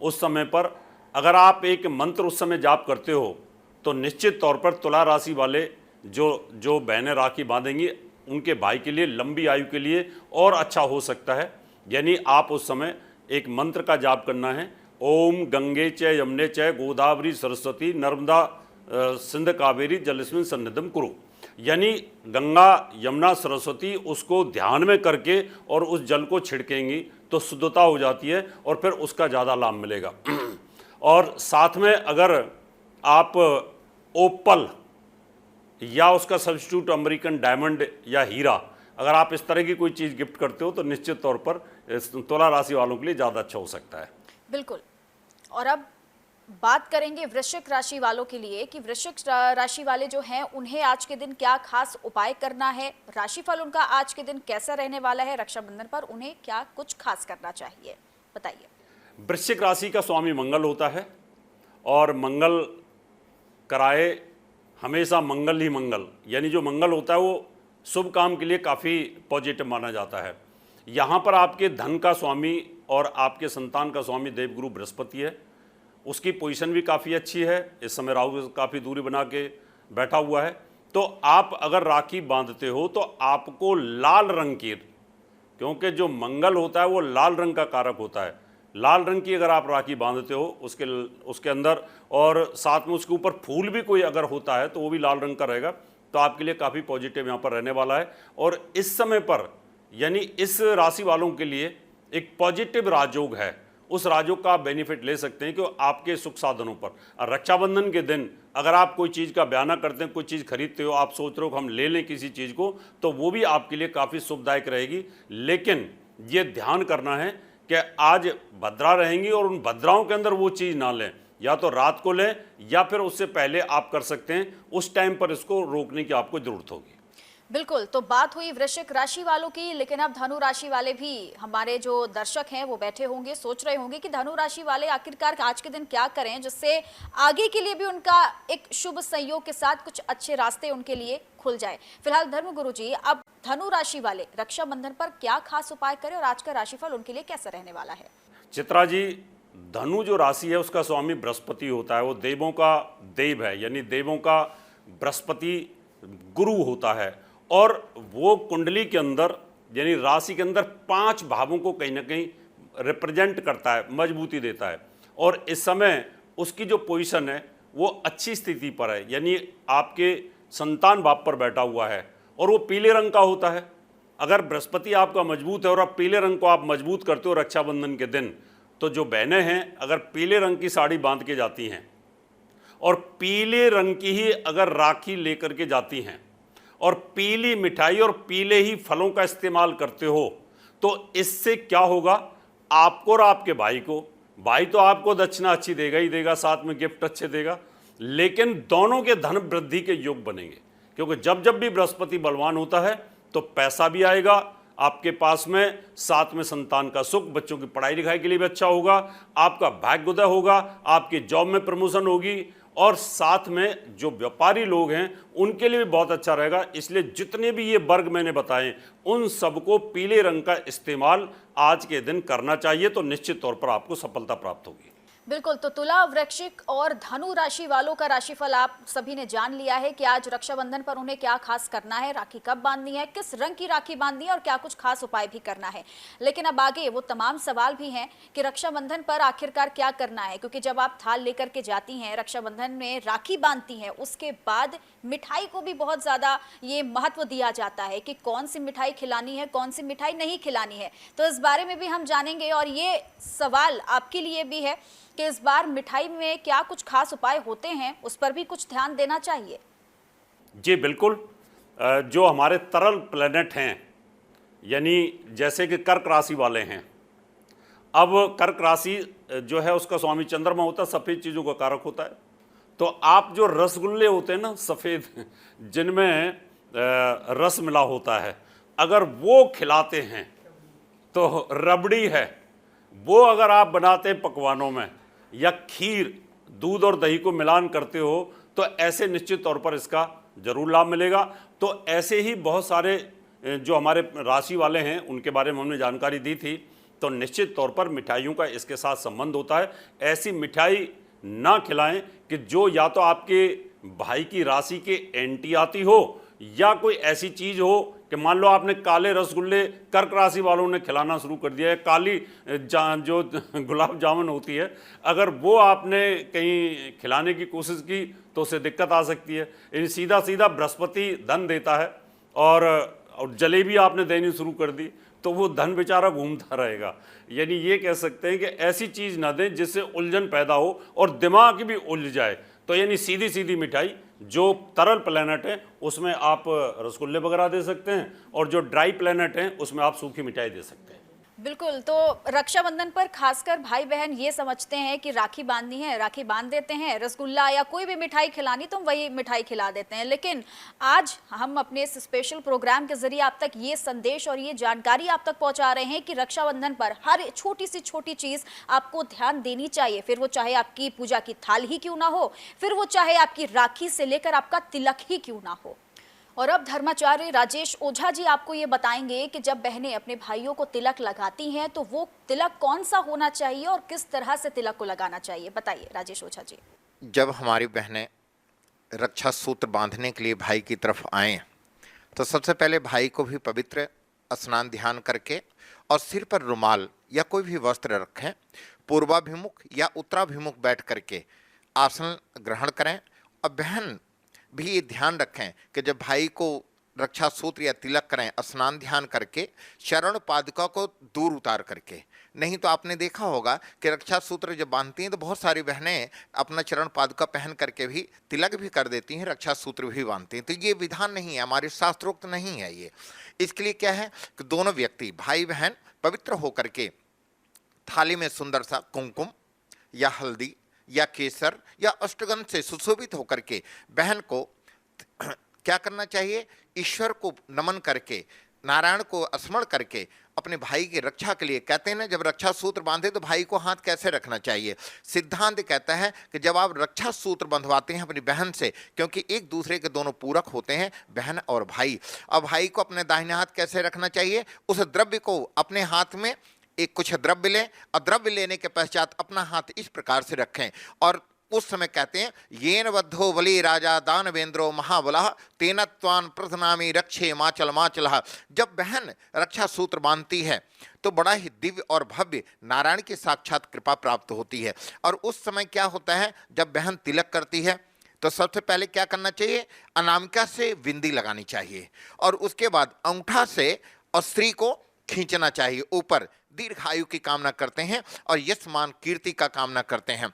उस समय पर अगर आप एक मंत्र उस समय जाप करते हो तो निश्चित तौर पर तुला राशि वाले जो बहनें राखी बांधेंगी उनके भाई के लिए लंबी आयु के लिए और अच्छा हो सकता है। यानी आप उस समय एक मंत्र का जाप करना है, ओम गंगे च यमुने च गोदावरी सरस्वती नर्मदा सिंध कावेरी जलस्मिन सन्निधिम कुरु। यानी गंगा यमुना सरस्वती उसको ध्यान में करके और उस जल को छिड़केंगी तो शुद्धता हो जाती है और फिर उसका ज़्यादा लाभ मिलेगा। और साथ में अगर आप ओपल या उसका सब्स्टिट्यूट अमेरिकन डायमंड या हीरा, अगर आप इस तरह की कोई चीज़ गिफ्ट करते हो तो निश्चित तौर पर तुला राशि वालों के लिए ज़्यादा अच्छा हो सकता है। बिल्कुल। और अब बात करेंगे वृश्चिक राशि वालों के लिए कि वृश्चिक राशि वाले जो हैं उन्हें आज के दिन क्या खास उपाय करना है, राशिफल उनका आज के दिन कैसा रहने वाला है, रक्षाबंधन पर उन्हें क्या कुछ खास करना चाहिए, बताइए। वृश्चिक राशि का स्वामी मंगल होता है और मंगल कराए हमेशा मंगल ही मंगल, यानी जो मंगल होता है वो शुभ काम के लिए काफ़ी पॉजिटिव माना जाता है। यहाँ पर आपके धन का स्वामी और आपके संतान का स्वामी देवगुरु बृहस्पति है, उसकी पोजीशन भी काफ़ी अच्छी है। इस समय राहु काफ़ी दूरी बना के बैठा हुआ है। तो आप अगर राखी बांधते हो तो आपको लाल रंग की, क्योंकि जो मंगल होता है वो लाल रंग का कारक होता है, लाल रंग की अगर आप राखी बांधते हो उसके अंदर और साथ में उसके ऊपर फूल भी कोई अगर होता है तो वो भी लाल रंग का रहेगा, तो आपके लिए काफ़ी पॉजिटिव यहाँ पर रहने वाला है। और इस समय पर यानी इस राशि वालों के लिए एक पॉजिटिव राजयोग है, उस राजयोग का आप बेनिफिट ले सकते हैं कि आपके सुख साधनों पर। रक्षाबंधन के दिन अगर आप कोई चीज़ का बयाना करते हैं, कोई चीज़ खरीदते हो, आप सोच रहे हो कि हम ले लें किसी चीज़ को, तो वो भी आपके लिए काफ़ी शुभदायक रहेगी। लेकिन ये ध्यान करना है कि आज भद्रा रहेंगी और उन भद्राओं के अंदर वो चीज़ ना लें, या तो रात को लें या फिर उससे पहले आप कर सकते हैं, उस टाइम पर इसको रोकने की आपको ज़रूरत होगी। बिल्कुल। तो बात हुई वृश्चिक राशि वालों की, लेकिन अब धनु राशि वाले भी, हमारे जो दर्शक हैं वो बैठे होंगे, सोच रहे होंगे कि धनु राशि वाले आखिरकार आज के दिन क्या करें जिससे आगे के लिए भी उनका एक शुभ संयोग के साथ कुछ अच्छे रास्ते उनके लिए खुल जाए। फिलहाल धर्मगुरु जी, अब धनु राशि वाले रक्षाबंधन पर क्या खास उपाय करें और आज का राशिफल उनके लिए कैसा रहने वाला है? चित्रा जी, धनु जो राशि है उसका स्वामी बृहस्पति होता है, वो देवों का देव है, यानी देवों का बृहस्पति गुरु होता है। और वो कुंडली के अंदर यानी राशि के अंदर 5 भावों को कहीं ना कहीं रिप्रेजेंट करता है, मजबूती देता है। और इस समय उसकी जो पोजीशन है वो अच्छी स्थिति पर है, यानी आपके संतान भाव पर बैठा हुआ है और वो पीले रंग का होता है। अगर बृहस्पति आपका मजबूत है और आप पीले रंग को आप मजबूत करते हो रक्षाबंधन के दिन, तो जो बहनें हैं अगर पीले रंग की साड़ी बांध के जाती हैं और पीले रंग की ही अगर राखी लेकर के जाती हैं और पीली मिठाई और पीले ही फलों का इस्तेमाल करते हो, तो इससे क्या होगा, आपको और आपके भाई को, भाई तो आपको दक्षिणा अच्छी देगा ही देगा, साथ में गिफ्ट अच्छे देगा, लेकिन दोनों के धन वृद्धि के योग बनेंगे। क्योंकि जब जब भी बृहस्पति बलवान होता है तो पैसा भी आएगा आपके पास में, साथ में संतान का सुख, बच्चों की पढ़ाई लिखाई के लिए भी अच्छा होगा, आपका भाग्योदय होगा, आपकी जॉब में प्रमोशन होगी, और साथ में जो व्यापारी लोग हैं उनके लिए भी बहुत अच्छा रहेगा। इसलिए जितने भी ये वर्ग मैंने बताए उन सबको पीले रंग का इस्तेमाल आज के दिन करना चाहिए, तो निश्चित तौर पर आपको सफलता प्राप्त होगी। बिल्कुल, तो तुला, वृश्चिक और धनु राशि वालों का राशिफल आप सभी ने जान लिया है कि आज रक्षाबंधन पर उन्हें क्या खास करना है, राखी कब बांधनी है, किस रंग की राखी बांधनी है और क्या कुछ खास उपाय भी करना है। लेकिन अब आगे वो तमाम सवाल भी हैं कि रक्षाबंधन पर आखिरकार क्या करना है, क्योंकि जब आप थाल लेकर के जाती हैं, रक्षाबंधन में राखी बांधती हैं, उसके बाद मिठाई को भी बहुत ज़्यादा ये महत्व दिया जाता है कि कौन सी मिठाई खिलानी है, कौन सी मिठाई नहीं खिलानी है। तो इस बारे में भी हम जानेंगे, और ये सवाल आपके लिए भी है कि इस बार मिठाई में क्या कुछ खास उपाय होते हैं, उस पर भी कुछ ध्यान देना चाहिए। जी बिल्कुल, जो हमारे तरल प्लेनेट हैं, यानी जैसे कि कर्क राशि वाले हैं, अब कर्क राशि जो है उसका स्वामी चंद्रमा होता है, सफ़ेद चीज़ों का कारक होता है। तो आप जो रसगुल्ले होते हैं ना सफ़ेद, जिनमें रस मिला होता है, अगर वो खिलाते हैं, तो रबड़ी है वो अगर आप बनाते हैं पकवानों में, या खीर, दूध और दही को मिलान करते हो, तो ऐसे निश्चित तौर पर इसका जरूर लाभ मिलेगा। तो ऐसे ही बहुत सारे जो हमारे राशि वाले हैं उनके बारे में हमने जानकारी दी थी। तो निश्चित तौर पर मिठाइयों का इसके साथ संबंध होता है। ऐसी मिठाई ना खिलाएं कि जो या तो आपके भाई की राशि के एंटी आती हो, या कोई ऐसी चीज़ हो कि मान लो आपने काले रसगुल्ले कर्क राशि वालों ने खिलाना शुरू कर दिया है, काली जो गुलाब जामुन होती है, अगर वो आपने कहीं खिलाने की कोशिश की तो उससे दिक्कत आ सकती है। यानी सीधा सीधा बृहस्पति धन देता है, और जलेबी आपने देनी शुरू कर दी तो वो धन बेचारा घूमता रहेगा। यानी ये कह सकते हैं कि ऐसी चीज़ ना दें जिससे उलझन पैदा हो और दिमाग भी उलझ जाए। तो यानी सीधी सीधी मिठाई, जो तरल प्लेनेट है उसमें आप रसगुल्ले वगैरह दे सकते हैं, और जो ड्राई प्लेनेट हैं उसमें आप सूखी मिठाई दे सकते हैं। बिल्कुल, तो रक्षाबंधन पर खासकर भाई बहन ये समझते हैं कि राखी बांधनी है, राखी बांध देते हैं, रसगुल्ला या कोई भी मिठाई खिलानी तो वही मिठाई खिला देते हैं। लेकिन आज हम अपने इस स्पेशल प्रोग्राम के जरिए आप तक ये संदेश और ये जानकारी आप तक पहुंचा रहे हैं कि रक्षाबंधन पर हर छोटी सी छोटी चीज़ आपको ध्यान देनी चाहिए, फिर वो चाहे आपकी पूजा की थाल ही क्यों ना हो, फिर वो चाहे आपकी राखी से लेकर आपका तिलक ही क्यों ना हो। और अब धर्माचार्य राजेश ओझा जी आपको ये बताएंगे कि जब बहनें अपने भाइयों को तिलक लगाती हैं तो वो तिलक कौन सा होना चाहिए और किस तरह से तिलक को लगाना चाहिए। बताइए राजेश ओझा जी। जब हमारी बहनें रक्षा सूत्र बांधने के लिए भाई की तरफ आएं, तो सबसे पहले भाई को भी पवित्र स्नान ध्यान करके और सिर पर रुमाल या कोई भी वस्त्र रखें, पूर्वाभिमुख या उत्तराभिमुख बैठ करके आसन ग्रहण करें। और बहन भी ये ध्यान रखें कि जब भाई को रक्षा सूत्र या तिलक करें, स्नान ध्यान करके शरण पादुका को दूर उतार करके। नहीं तो आपने देखा होगा कि रक्षा सूत्र जब बांधती हैं तो बहुत सारी बहनें अपना चरण पादुका पहन करके भी तिलक भी कर देती हैं, रक्षा सूत्र भी बांधती हैं। तो ये विधान नहीं है, हमारे शास्त्रोक्त नहीं है ये। इसके लिए क्या है कि दोनों व्यक्ति भाई बहन पवित्र होकर के थाली में सुंदर सा कुमकुम या हल्दी या केसर या अष्टगंध से सुशोभित होकर के बहन को क्या करना चाहिए, ईश्वर को नमन करके, नारायण को स्मरण करके अपने भाई की रक्षा के लिए। कहते हैं ना, जब रक्षा सूत्र बांधे तो भाई को हाथ कैसे रखना चाहिए। सिद्धांत कहता है कि जब आप रक्षा सूत्र बंधवाते हैं अपनी बहन से, क्योंकि एक दूसरे के दोनों पूरक होते हैं बहन और भाई, अब भाई को अपने दाहिने हाथ कैसे रखना चाहिए, उस द्रव्य को अपने हाथ में एक कुछ द्रव्य लें, और द्रव्य लेने के पश्चात अपना हाथ इस प्रकार से रखें। और उस समय कहते हैं, येन बद्धो बलि राजा दानवेंद्रो महाबलः तेन त्वान प्रथनामी रक्षे माचल माचलः। जब बहन रक्षा सूत्र बांधती है तो बड़ा ही दिव्य और भव्य नारायण की साक्षात कृपा प्राप्त होती है। और उस समय क्या होता है, जब बहन तिलक करती है तो सबसे पहले क्या करना चाहिए, अनामिका से बिंदी लगानी चाहिए, और उसके बाद अंगूठा से और स्त्री को खींचना चाहिए ऊपर। दीर्घायु की कामना करते हैं और यश मान कीर्ति का कामना करते हैं।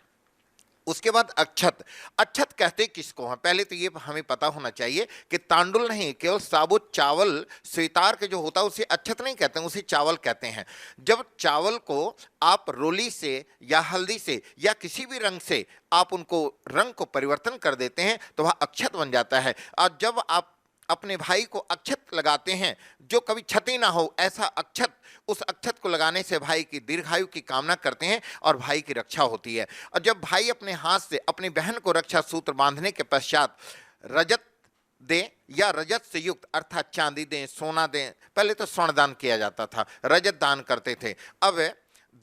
उसके बाद अक्षत। अक्षत कहते किसको हैं? पहले तो ये हमें पता होना चाहिए कि तांडुल नहीं, केवल साबुत चावल स्वीतार के जो होता है उसे अक्षत नहीं कहते हैं, उसे चावल कहते हैं। जब चावल को आप रोली से या हल्दी से या किसी भी रंग से आप उनको रंग को परिवर्तन कर देते हैं तो वह अक्षत बन जाता है। और जब आप अपने भाई को अक्षत लगाते हैं, जो कभी क्षति ना हो ऐसा अक्षत, उस अक्षत को लगाने से भाई की दीर्घायु की कामना करते हैं और भाई की रक्षा होती है। और जब भाई अपने हाथ से अपनी बहन को रक्षा सूत्र बांधने के पश्चात रजत दें या रजत से युक्त अर्थात चांदी दें, सोना दें, पहले तो स्वर्ण दान किया जाता था, रजत दान करते थे, अब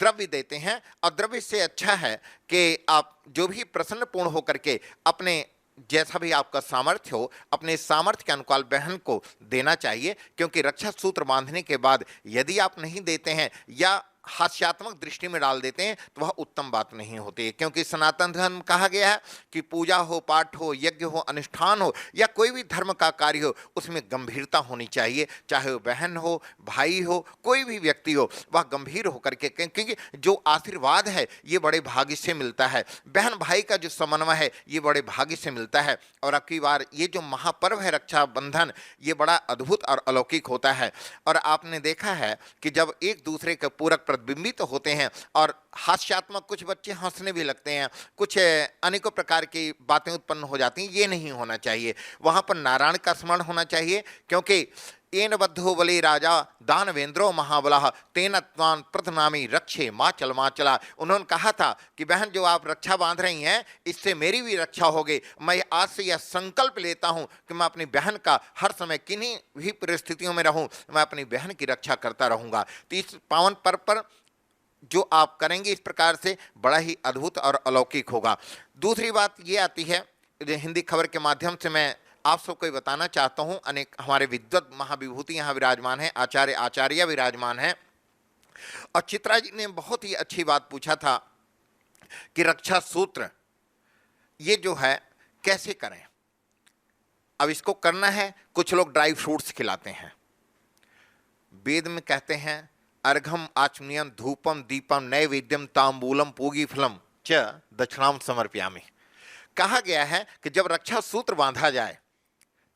द्रव्य देते हैं। और द्रव्य से अच्छा है कि आप जो भी प्रसन्न पूर्ण होकर के अपने जैसा भी आपका सामर्थ्य हो, अपने सामर्थ्य के अनुसार बहन को देना चाहिए, क्योंकि रक्षा सूत्र बांधने के बाद यदि आप नहीं देते हैं या हास्यात्मक दृष्टि में डाल देते हैं तो वह उत्तम बात नहीं होती है। क्योंकि सनातन धर्म कहा गया है कि पूजा हो, पाठ हो, यज्ञ हो, अनुष्ठान हो या कोई भी धर्म का कार्य हो, उसमें गंभीरता होनी चाहिए। चाहे वो बहन हो, भाई हो, कोई भी व्यक्ति हो, वह गंभीर होकर के, क्योंकि जो आशीर्वाद है ये बड़े भाग्य से मिलता है। बहन भाई का जो समन्वय है ये बड़े भाग्य से मिलता है। और अब की बार ये जो महापर्व है रक्षाबंधन, ये बड़ा अद्भुत और अलौकिक होता है। और आपने देखा है कि जब एक दूसरे के पूरक प्रतिबिंबित तो होते हैं और हास्यात्मक, कुछ बच्चे हंसने भी लगते हैं, कुछ अनेकों प्रकार की बातें उत्पन्न हो जाती हैं, ये नहीं होना चाहिए। वहाँ पर नारायण का स्मरण होना चाहिए, क्योंकि येन बद्धो बले राजा दानवेंद्रो महाबला तेन त्वान प्रथनामी रक्षे माचल माचला। उन्होंने कहा था कि बहन जो आप रक्षा बांध रही हैं इससे मेरी भी रक्षा होगी। मैं आज से यह संकल्प लेता हूं कि मैं अपनी बहन का हर समय किन्हीं भी परिस्थितियों में रहूं, मैं अपनी बहन की रक्षा करता रहूंगा। तो इस पावन पर्व पर जो आप करेंगे इस प्रकार से बड़ा ही अद्भुत और अलौकिक होगा। दूसरी बात ये आती है, हिंदी खबर के माध्यम से मैं आप सबको बताना चाहता हूं, अनेक हमारे विद्वत महाविभूति यहाँ विराजमान हैं, आचार्य विराजमान हैं, और चित्रा जी ने बहुत ही अच्छी बात पूछा था कि रक्षा सूत्र ये जो है कैसे करें। अब इसको करना है, कुछ लोग ड्राई फ्रूट्स खिलाते हैं। वेद में कहते हैं अर्घम आचमनीयम धूपम दीपम नैवेद्यम तांबूलम पूगी फलम च दक्षिणाम समर्पयामि। कहा गया है कि जब रक्षा सूत्र बांधा जाए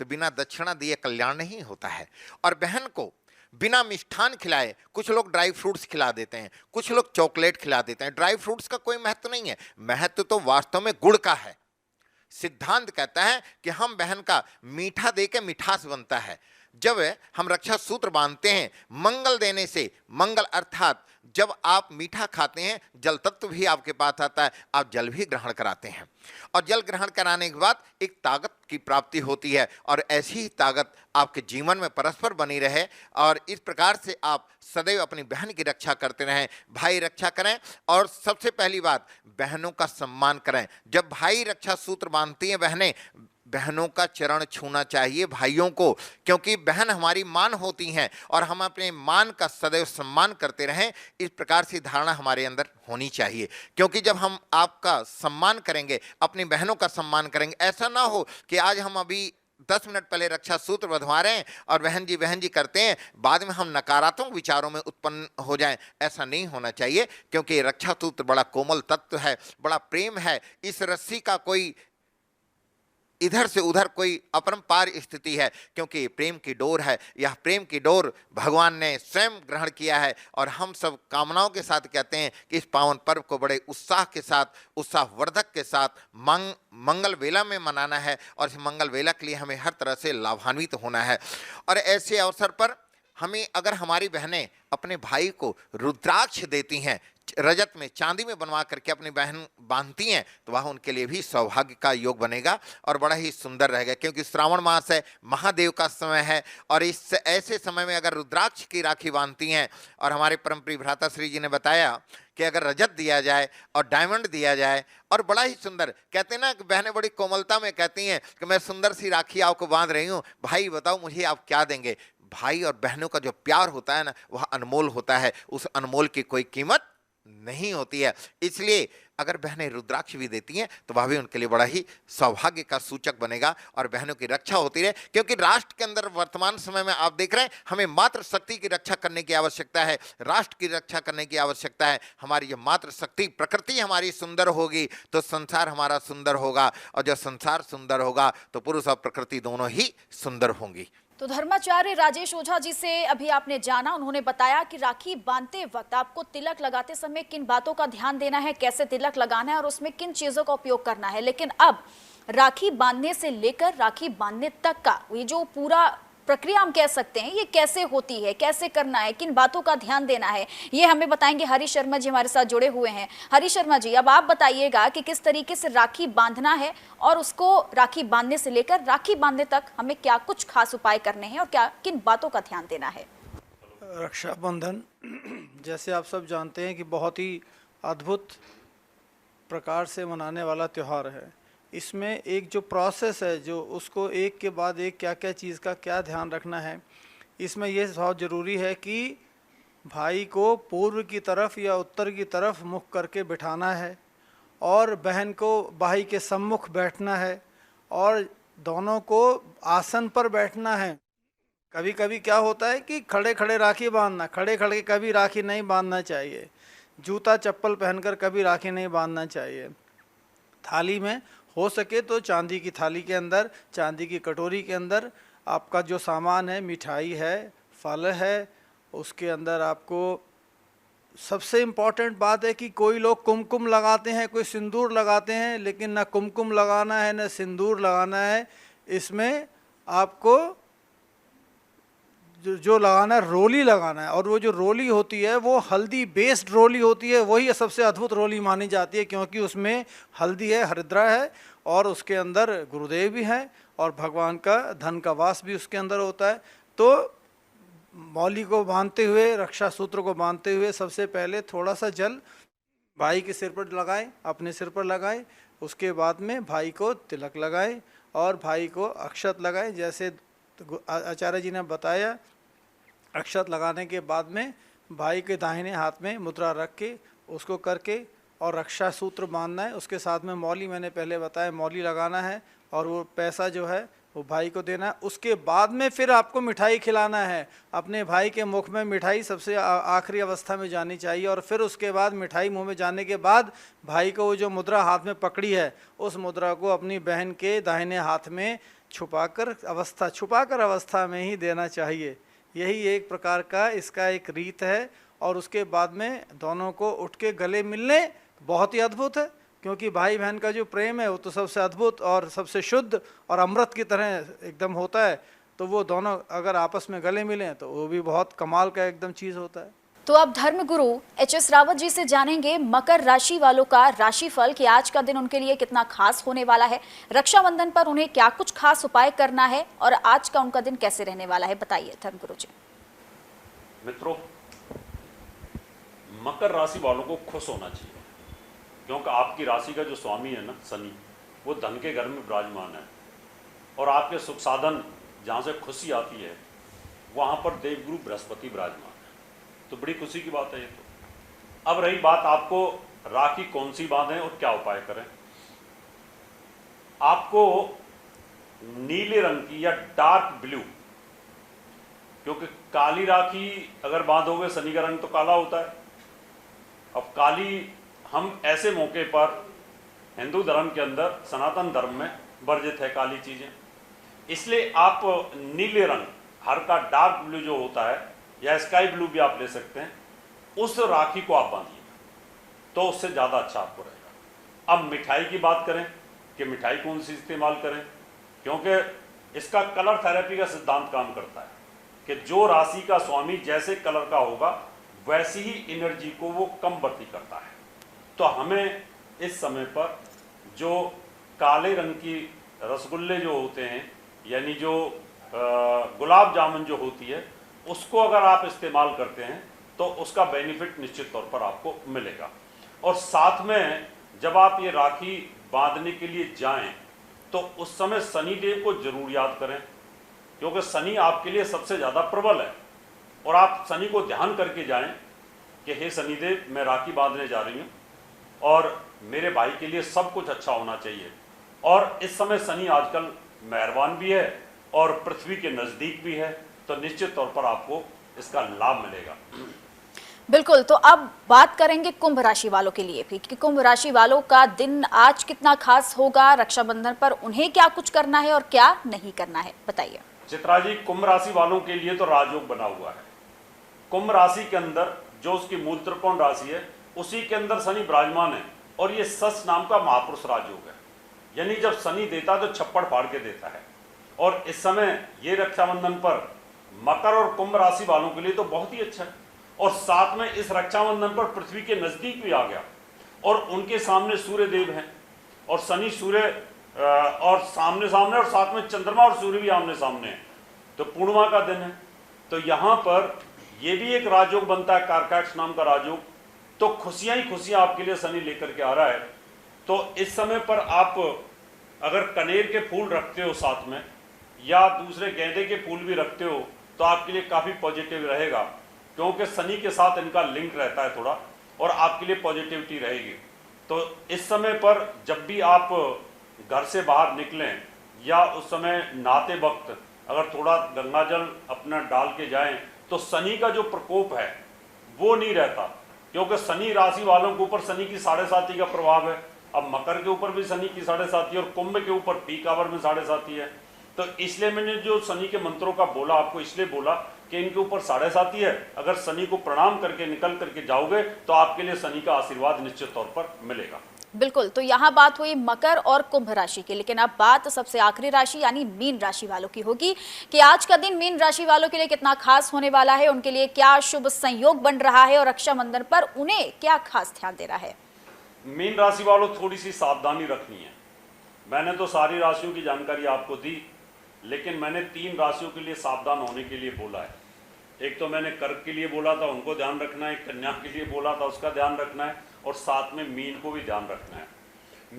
तो बिना दक्षिणा दिए कल्याण नहीं होता है। और बहन को बिना मिष्ठान खिलाए, कुछ लोग ड्राई फ्रूट्स खिला देते हैं, कुछ लोग चॉकलेट खिला देते हैं। ड्राई फ्रूट्स का कोई महत्व नहीं है, महत्व तो वास्तव में गुड़ का है। सिद्धांत कहता है कि हम बहन का मीठा दे के मिठास बनता है। जब हम रक्षा सूत्र बांधते हैं मंगल देने से, मंगल अर्थात जब आप मीठा खाते हैं जल तत्व भी आपके पास आता है, आप जल भी ग्रहण कराते हैं, और जल ग्रहण कराने के बाद एक ताकत की प्राप्ति होती है, और ऐसी ही ताकत आपके जीवन में परस्पर बनी रहे, और इस प्रकार से आप सदैव अपनी बहन की रक्षा करते रहें। भाई रक्षा करें, और सबसे पहली बात बहनों का सम्मान करें। जब भाई रक्षा सूत्र बांधती हैं बहनें, बहनों का चरण छूना चाहिए भाइयों को, क्योंकि बहन हमारी मान होती हैं और हम अपने मान का सदैव सम्मान करते रहें, इस प्रकार से धारणा हमारे अंदर होनी चाहिए। क्योंकि जब हम आपका सम्मान करेंगे, अपनी बहनों का सम्मान करेंगे, ऐसा ना हो कि आज हम अभी 10 मिनट पहले रक्षा सूत्र बंधवा रहे हैं और बहन जी करते हैं, बाद में हम नकारात्मक विचारों में उत्पन्न हो जाएं। ऐसा नहीं होना चाहिए, क्योंकि रक्षा सूत्र बड़ा कोमल तत्व है, बड़ा प्रेम है। इस रस्सी का कोई इधर से उधर कोई अपरंपार स्थिति है, क्योंकि प्रेम की डोर है। यह प्रेम की डोर भगवान ने स्वयं ग्रहण किया है, और हम सब कामनाओं के साथ कहते हैं कि इस पावन पर्व को बड़े उत्साह के साथ, उत्साहवर्धक के साथ मंगल वेला में मनाना है, और इस मंगल वेला के लिए हमें हर तरह से लाभान्वित होना है। और ऐसे अवसर पर हमें, अगर हमारी बहनें अपने भाई को रुद्राक्ष देती हैं, रजत में चांदी में बनवा करके अपनी बहन बांधती हैं, तो वह उनके लिए भी सौभाग्य का योग बनेगा और बड़ा ही सुंदर रहेगा। क्योंकि श्रावण मास है, महादेव का समय है, और इस ऐसे समय में अगर रुद्राक्ष की राखी बांधती हैं, और हमारे परम प्रिय भ्राता श्री जी ने बताया कि अगर रजत दिया जाए और डायमंड दिया जाए, और बड़ा ही सुंदर, कहते हैं ना कि बहनें बड़ी कोमलता में कहती हैं कि मैं सुंदर सी राखी आपको बांध रही हूँ, भाई बताओ मुझे आप क्या देंगे। भाई और बहनों का जो प्यार होता है ना, वह अनमोल होता है, उस अनमोल की कोई कीमत नहीं होती है। इसलिए अगर बहनें रुद्राक्ष भी देती हैं तो वह भी उनके लिए बड़ा ही सौभाग्य का सूचक बनेगा और बहनों की रक्षा होती रहे। क्योंकि राष्ट्र के अंदर वर्तमान समय में आप देख रहे हैं, हमें मातृ शक्ति की रक्षा करने की आवश्यकता है, राष्ट्र की रक्षा करने की आवश्यकता है। हमारी ये मातृ शक्ति, प्रकृति हमारी सुंदर होगी तो संसार हमारा सुंदर होगा, और जब संसार सुंदर होगा तो पुरुष और प्रकृति दोनों ही सुंदर होंगी। तो धर्माचार्य राजेश ओझा जी से अभी आपने जाना, उन्होंने बताया कि राखी बांधते वक्त आपको तिलक लगाते समय किन बातों का ध्यान देना है, कैसे तिलक लगाना है और उसमें किन चीजों का उपयोग करना है। लेकिन अब राखी बांधने से लेकर राखी बांधने तक का ये जो पूरा प्रक्रिया हम कह सकते हैं, ये कैसे होती है, कैसे करना है, किन बातों का ध्यान देना है, ये हमें बताएंगे हरीश शर्मा जी हमारे साथ जुड़े हुए हैं। हरीश शर्मा जी, अब आप बताइएगा कि किस तरीके से राखी बांधना है और उसको राखी बांधने से लेकर राखी बांधने तक हमें क्या कुछ खास उपाय करने हैं और क्या किन बातों का ध्यान देना है। रक्षाबंधन जैसे आप सब जानते हैं कि बहुत ही अद्भुत प्रकार से मनाने वाला त्यौहार है। इसमें एक जो प्रोसेस है, जो उसको एक के बाद एक क्या क्या चीज़ का क्या ध्यान रखना है, इसमें ये बहुत ज़रूरी है कि भाई को पूर्व की तरफ या उत्तर की तरफ मुख करके बिठाना है और बहन को भाई के सम्मुख बैठना है और दोनों को आसन पर बैठना है। कभी कभी क्या होता है कि खड़े खड़े राखी बांधना, खड़े खड़े कभी राखी नहीं बांधना चाहिए। जूता चप्पल पहनकर कभी राखी नहीं बांधना चाहिए। थाली में हो सके तो चांदी की थाली के अंदर, चांदी की कटोरी के अंदर आपका जो सामान है, मिठाई है, फल है, उसके अंदर आपको सबसे इम्पॉर्टेंट बात है कि कोई लोग कुमकुम लगाते हैं, कोई सिंदूर लगाते हैं, लेकिन ना कुमकुम लगाना है ना सिंदूर लगाना है। इसमें आपको जो लगाना है, रोली लगाना है। और वो जो रोली होती है वो हल्दी बेस्ड रोली होती है, वही सबसे अद्भुत रोली मानी जाती है, क्योंकि उसमें हल्दी है, हरिद्रा है और उसके अंदर गुरुदेव भी हैं और भगवान का धन का वास भी उसके अंदर होता है। तो मौली को बांधते हुए, रक्षा सूत्र को बांधते हुए सबसे पहले थोड़ा सा जल भाई के सिर पर लगाएं, अपने सिर पर लगाएं। उसके बाद में भाई को तिलक लगाएं और भाई को अक्षत लगाएं। जैसे आचार्य जी ने बताया, अक्षत लगाने के बाद में भाई के दाहिने हाथ में मुद्रा रख के उसको करके और रक्षा सूत्र बांधना है। उसके साथ में मौली, मैंने पहले बताया, मौली लगाना है और वो पैसा जो है वो भाई को देना है। उसके बाद में फिर आपको मिठाई खिलाना है। अपने भाई के मुख में मिठाई सबसे आखिरी अवस्था में जानी चाहिए और फिर उसके बाद मिठाई मुंह में जाने के बाद भाई को वो जो मुद्रा हाथ में पकड़ी है, उस मुद्रा को अपनी बहन के दाहिने हाथ में छुपाकर अवस्था में ही देना चाहिए। यही एक प्रकार का इसका एक रीत है। और उसके बाद में दोनों को उठ के गले मिलने बहुत ही अद्भुत है, क्योंकि भाई बहन का जो प्रेम है वो तो सबसे अद्भुत और सबसे शुद्ध और अमृत की तरह एकदम होता है। तो वो दोनों अगर आपस में गले मिलें तो वो भी बहुत कमाल का एकदम चीज़ होता है। तो अब धर्मगुरु एच.एस. रावत जी से जानेंगे मकर राशि वालों का राशिफल, कि आज का दिन उनके लिए कितना खास होने वाला है, रक्षाबंधन पर उन्हें क्या कुछ खास उपाय करना है और आज का उनका दिन कैसे रहने वाला है। बताइए धर्मगुरु जी। मित्रों, मकर राशि वालों को खुश होना चाहिए, क्योंकि आपकी राशि का जो स्वामी है ना, शनि, वो धन के घर में विराजमान है और आपके सुख साधन जहाँ से खुशी आती है वहाँ पर देवगुरु बृहस्पति विराजमान है। तो बड़ी खुशी की बात है ये। तो अब रही बात, आपको राखी कौन सी बांधें और क्या उपाय करें। आपको नीले रंग की या डार्क ब्लू, क्योंकि काली राखी अगर बांधोगे, शनि का रंग तो काला होता है। अब काली हम ऐसे मौके पर, हिंदू धर्म के अंदर, सनातन धर्म में वर्जित है काली चीजें, इसलिए आप नीले रंग, हर का डार्क ब्लू जो होता है या स्काई ब्लू भी आप ले सकते हैं, उस राखी को आप बांधिए तो उससे ज़्यादा अच्छा आपको रहेगा। अब मिठाई की बात करें कि मिठाई कौन सी इस्तेमाल करें, क्योंकि इसका कलर थेरेपी का सिद्धांत काम करता है कि जो राशि का स्वामी जैसे कलर का होगा वैसी ही एनर्जी को वो कम बढ़ती करता है। तो हमें इस समय पर जो काले रंग की रसगुल्ले जो होते हैं, यानी जो गुलाब जामुन जो होती है, उसको अगर आप इस्तेमाल करते हैं तो उसका बेनिफिट निश्चित तौर पर आपको मिलेगा। और साथ में जब आप ये राखी बांधने के लिए जाएं तो उस समय शनिदेव को जरूर याद करें, क्योंकि शनि आपके लिए सबसे ज़्यादा प्रबल है। और आप शनि को ध्यान करके जाएं कि हे शनिदेव, मैं राखी बांधने जा रही हूँ और मेरे भाई के लिए सब कुछ अच्छा होना चाहिए। और इस समय शनि आजकल मेहरबान भी है और पृथ्वी के नज़दीक भी है, तो निश्चित तौर पर आपको इसका लाभ मिलेगा। बिल्कुल, तो अब बात करेंगे कुंभ राशि वालों के लिए भी कि कुंभ राशि वालों का दिन आज कितना खास होगा, रक्षाबंधन पर उन्हें क्या कुछ करना है और क्या नहीं करना है, बताइए। चित्रा जी, कुंभ राशि वालों के लिए तो राजयोग बना हुआ है। कुंभ राशि के अंदर जो उसकी मूल त्रिकोण राशि है उसी के अंदर शनि विराजमान है और ये सस नाम का महापुरुष राजयोग है। यानी जब शनि देता है तो छप्पड़ फाड़ के देता है। और इस समय ये रक्षाबंधन पर मकर और कुंभ राशि वालों के लिए तो बहुत ही अच्छा है। और साथ में इस रक्षाबंधन पर पृथ्वी के नजदीक भी आ गया और उनके सामने सूर्य देव हैं और शनि सूर्य और सामने सामने और साथ में चंद्रमा और सूर्य भी आमने सामने हैं, तो पूर्णिमा का दिन है। तो यहाँ पर ये भी एक राजयोग बनता है, कारकाक्ष नाम का राजयोग। तो खुशियां ही खुशियां आपके लिए शनि लेकर के आ रहा है। तो इस समय पर आप अगर कनेर के फूल रखते हो साथ में या दूसरे गेंदे के फूल भी रखते हो तो आपके लिए काफ़ी पॉजिटिव रहेगा, क्योंकि शनि के साथ इनका लिंक रहता है थोड़ा, और आपके लिए पॉजिटिविटी रहेगी। तो इस समय पर जब भी आप घर से बाहर निकलें या उस समय नहाते वक्त अगर थोड़ा गंगा जल अपना डाल के जाएं तो शनि का जो प्रकोप है वो नहीं रहता, क्योंकि शनि राशि वालों के ऊपर शनि की 7.5 का प्रभाव है। अब मकर के ऊपर भी शनि की 7.5 और कुंभ के ऊपर पीक आवर में 7.5 है। तो इसलिए मैंने जो शनि के मंत्रों का बोला आपको इसलिए बोला कि इनके ऊपर 7.5 है। अगर शनि को प्रणाम करके निकल करके जाओगे तो आपके लिए शनि का आशीर्वाद निश्चित तौर पर मिलेगा। बिल्कुल, तो यहाँ बात हुई मकर और कुंभ राशि की, लेकिन अब बात सबसे आखिरी राशि यानी मीन राशि वालों की होगी कि आज का दिन मीन राशि वालों के लिए कितना खास होने वाला है, उनके लिए क्या शुभ संयोग बन रहा है और रक्षाबंधन पर उन्हें क्या खास ध्यान देना है। मीन राशि वालों थोड़ी सी सावधानी रखनी है। मैंने तो सारी राशियों की जानकारी आपको दी, लेकिन मैंने 3 राशियों के लिए सावधान होने के लिए बोला है। एक तो मैंने कर्क के लिए बोला था, उनको ध्यान रखना है। कन्या के लिए बोला था, उसका ध्यान रखना है। और साथ में मीन को भी ध्यान रखना है।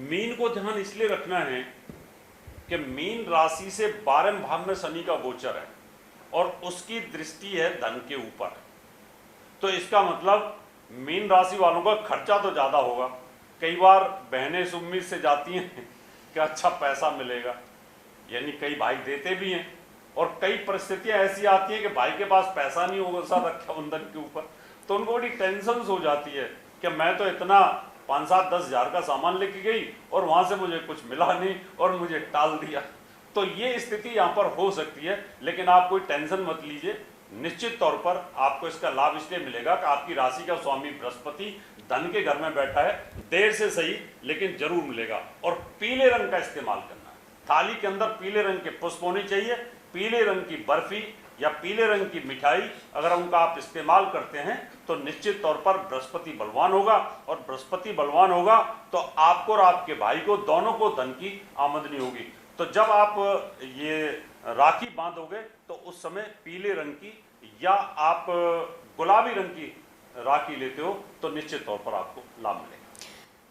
मीन को ध्यान इसलिए रखना है कि मीन राशि से 12वें भाव में शनि का गोचर है और उसकी दृष्टि है धन के ऊपर। तो इसका मतलब मीन राशि वालों का खर्चा तो ज़्यादा होगा। कई बार बहनें इस उम्मीद से जाती हैं कि अच्छा पैसा मिलेगा, यानी कई भाई देते भी हैं, और कई परिस्थितियां ऐसी आती हैं कि भाई के पास पैसा नहीं होगा सर रक्षाबंधन के ऊपर, तो उनको बड़ी टेंशन हो जाती है कि मैं तो इतना 5-7-10 हज़ार का सामान लेके गई और वहां से मुझे कुछ मिला नहीं और मुझे टाल दिया। तो ये स्थिति यहाँ पर हो सकती है, लेकिन आप कोई टेंशन मत लीजिए। निश्चित तौर पर आपको इसका लाभ इसलिए मिलेगा कि आपकी राशि का स्वामी बृहस्पति धन के घर में बैठा है। देर से सही लेकिन जरूर मिलेगा। और पीले रंग का इस्तेमाल करना है। थाली के अंदर पीले रंग के पुष्प होने चाहिए, पीले रंग की बर्फी या पीले रंग की मिठाई अगर उनका आप इस्तेमाल करते हैं तो निश्चित तौर पर बृहस्पति बलवान होगा। और बृहस्पति बलवान होगा तो आपको और आपके भाई को दोनों को धन की आमदनी होगी। तो जब आप ये राखी बांधोगे तो उस समय पीले रंग की या आप गुलाबी रंग की राखी लेते हो तो निश्चित तौर पर आपको लाभ मिलेगा।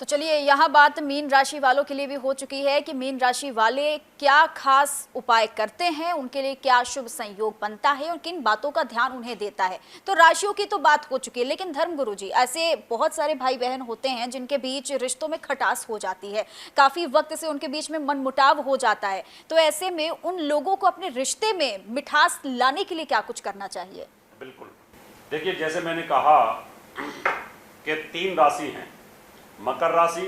तो चलिए, यहाँ बात मीन राशि वालों के लिए भी हो चुकी है कि मीन राशि वाले क्या खास उपाय करते हैं, उनके लिए क्या शुभ संयोग बनता है और किन बातों का ध्यान उन्हें देता है। तो राशियों की तो बात हो चुकी है, लेकिन धर्मगुरु जी, ऐसे बहुत सारे भाई बहन होते हैं जिनके बीच रिश्तों में खटास हो जाती है, काफी वक्त से उनके बीच में मनमुटाव हो जाता है। तो ऐसे में उन लोगों को अपने रिश्ते में मिठास लाने के लिए क्या कुछ करना चाहिए? बिल्कुल, देखिए जैसे मैंने कहा कि 3 राशि हैं, मकर राशि,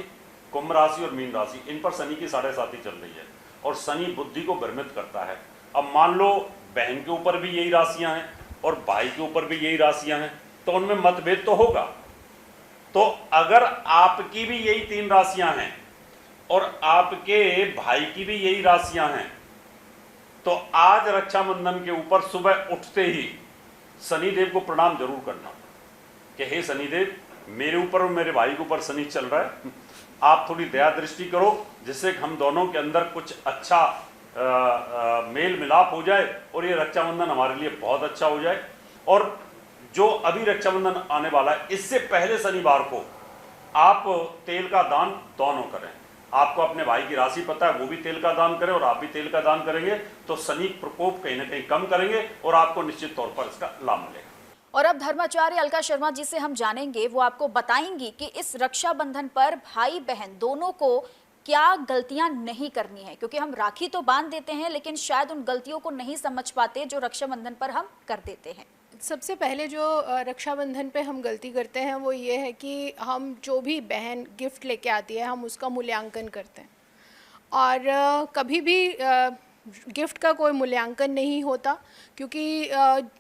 कुंभ राशि और मीन राशि। इन पर शनि की 7.5 चल रही है और शनि बुद्धि को भ्रमित करता है। अब मान लो बहन के ऊपर भी यही राशियां हैं और भाई के ऊपर भी यही राशियां हैं, तो उनमें मतभेद तो होगा। तो अगर आपकी भी यही 3 राशियां हैं और आपके भाई की भी यही राशियां हैं, तो आज रक्षाबंधन के ऊपर सुबह उठते ही शनिदेव को प्रणाम जरूर करना कि हे शनिदेव, मेरे ऊपर और मेरे भाई के ऊपर शनि चल रहा है, आप थोड़ी दया दृष्टि करो जिससे हम दोनों के अंदर कुछ अच्छा मेल मिलाप हो जाए और ये रक्षाबंधन हमारे लिए बहुत अच्छा हो जाए। और जो अभी रक्षाबंधन आने वाला है, इससे पहले शनिवार को आप तेल का दान दोनों करें। आपको अपने भाई की राशि पता है, वो भी तेल का दान करें और आप भी तेल का दान करेंगे तो शनि प्रकोप कहीं ना कहीं कम करेंगे और आपको निश्चित तौर पर इसका लाभ मिलेगा। और अब धर्माचार्य अलका शर्मा जी से हम जानेंगे, वो आपको बताएंगी कि इस रक्षाबंधन पर भाई बहन दोनों को क्या गलतियां नहीं करनी है, क्योंकि हम राखी तो बांध देते हैं लेकिन शायद उन गलतियों को नहीं समझ पाते जो रक्षाबंधन पर हम कर देते हैं। सबसे पहले जो रक्षाबंधन पे हम गलती करते हैं वो ये है कि हम जो भी बहन गिफ्ट लेके आती है हम उसका मूल्यांकन करते हैं, और कभी भी गिफ्ट का कोई मूल्यांकन नहीं होता, क्योंकि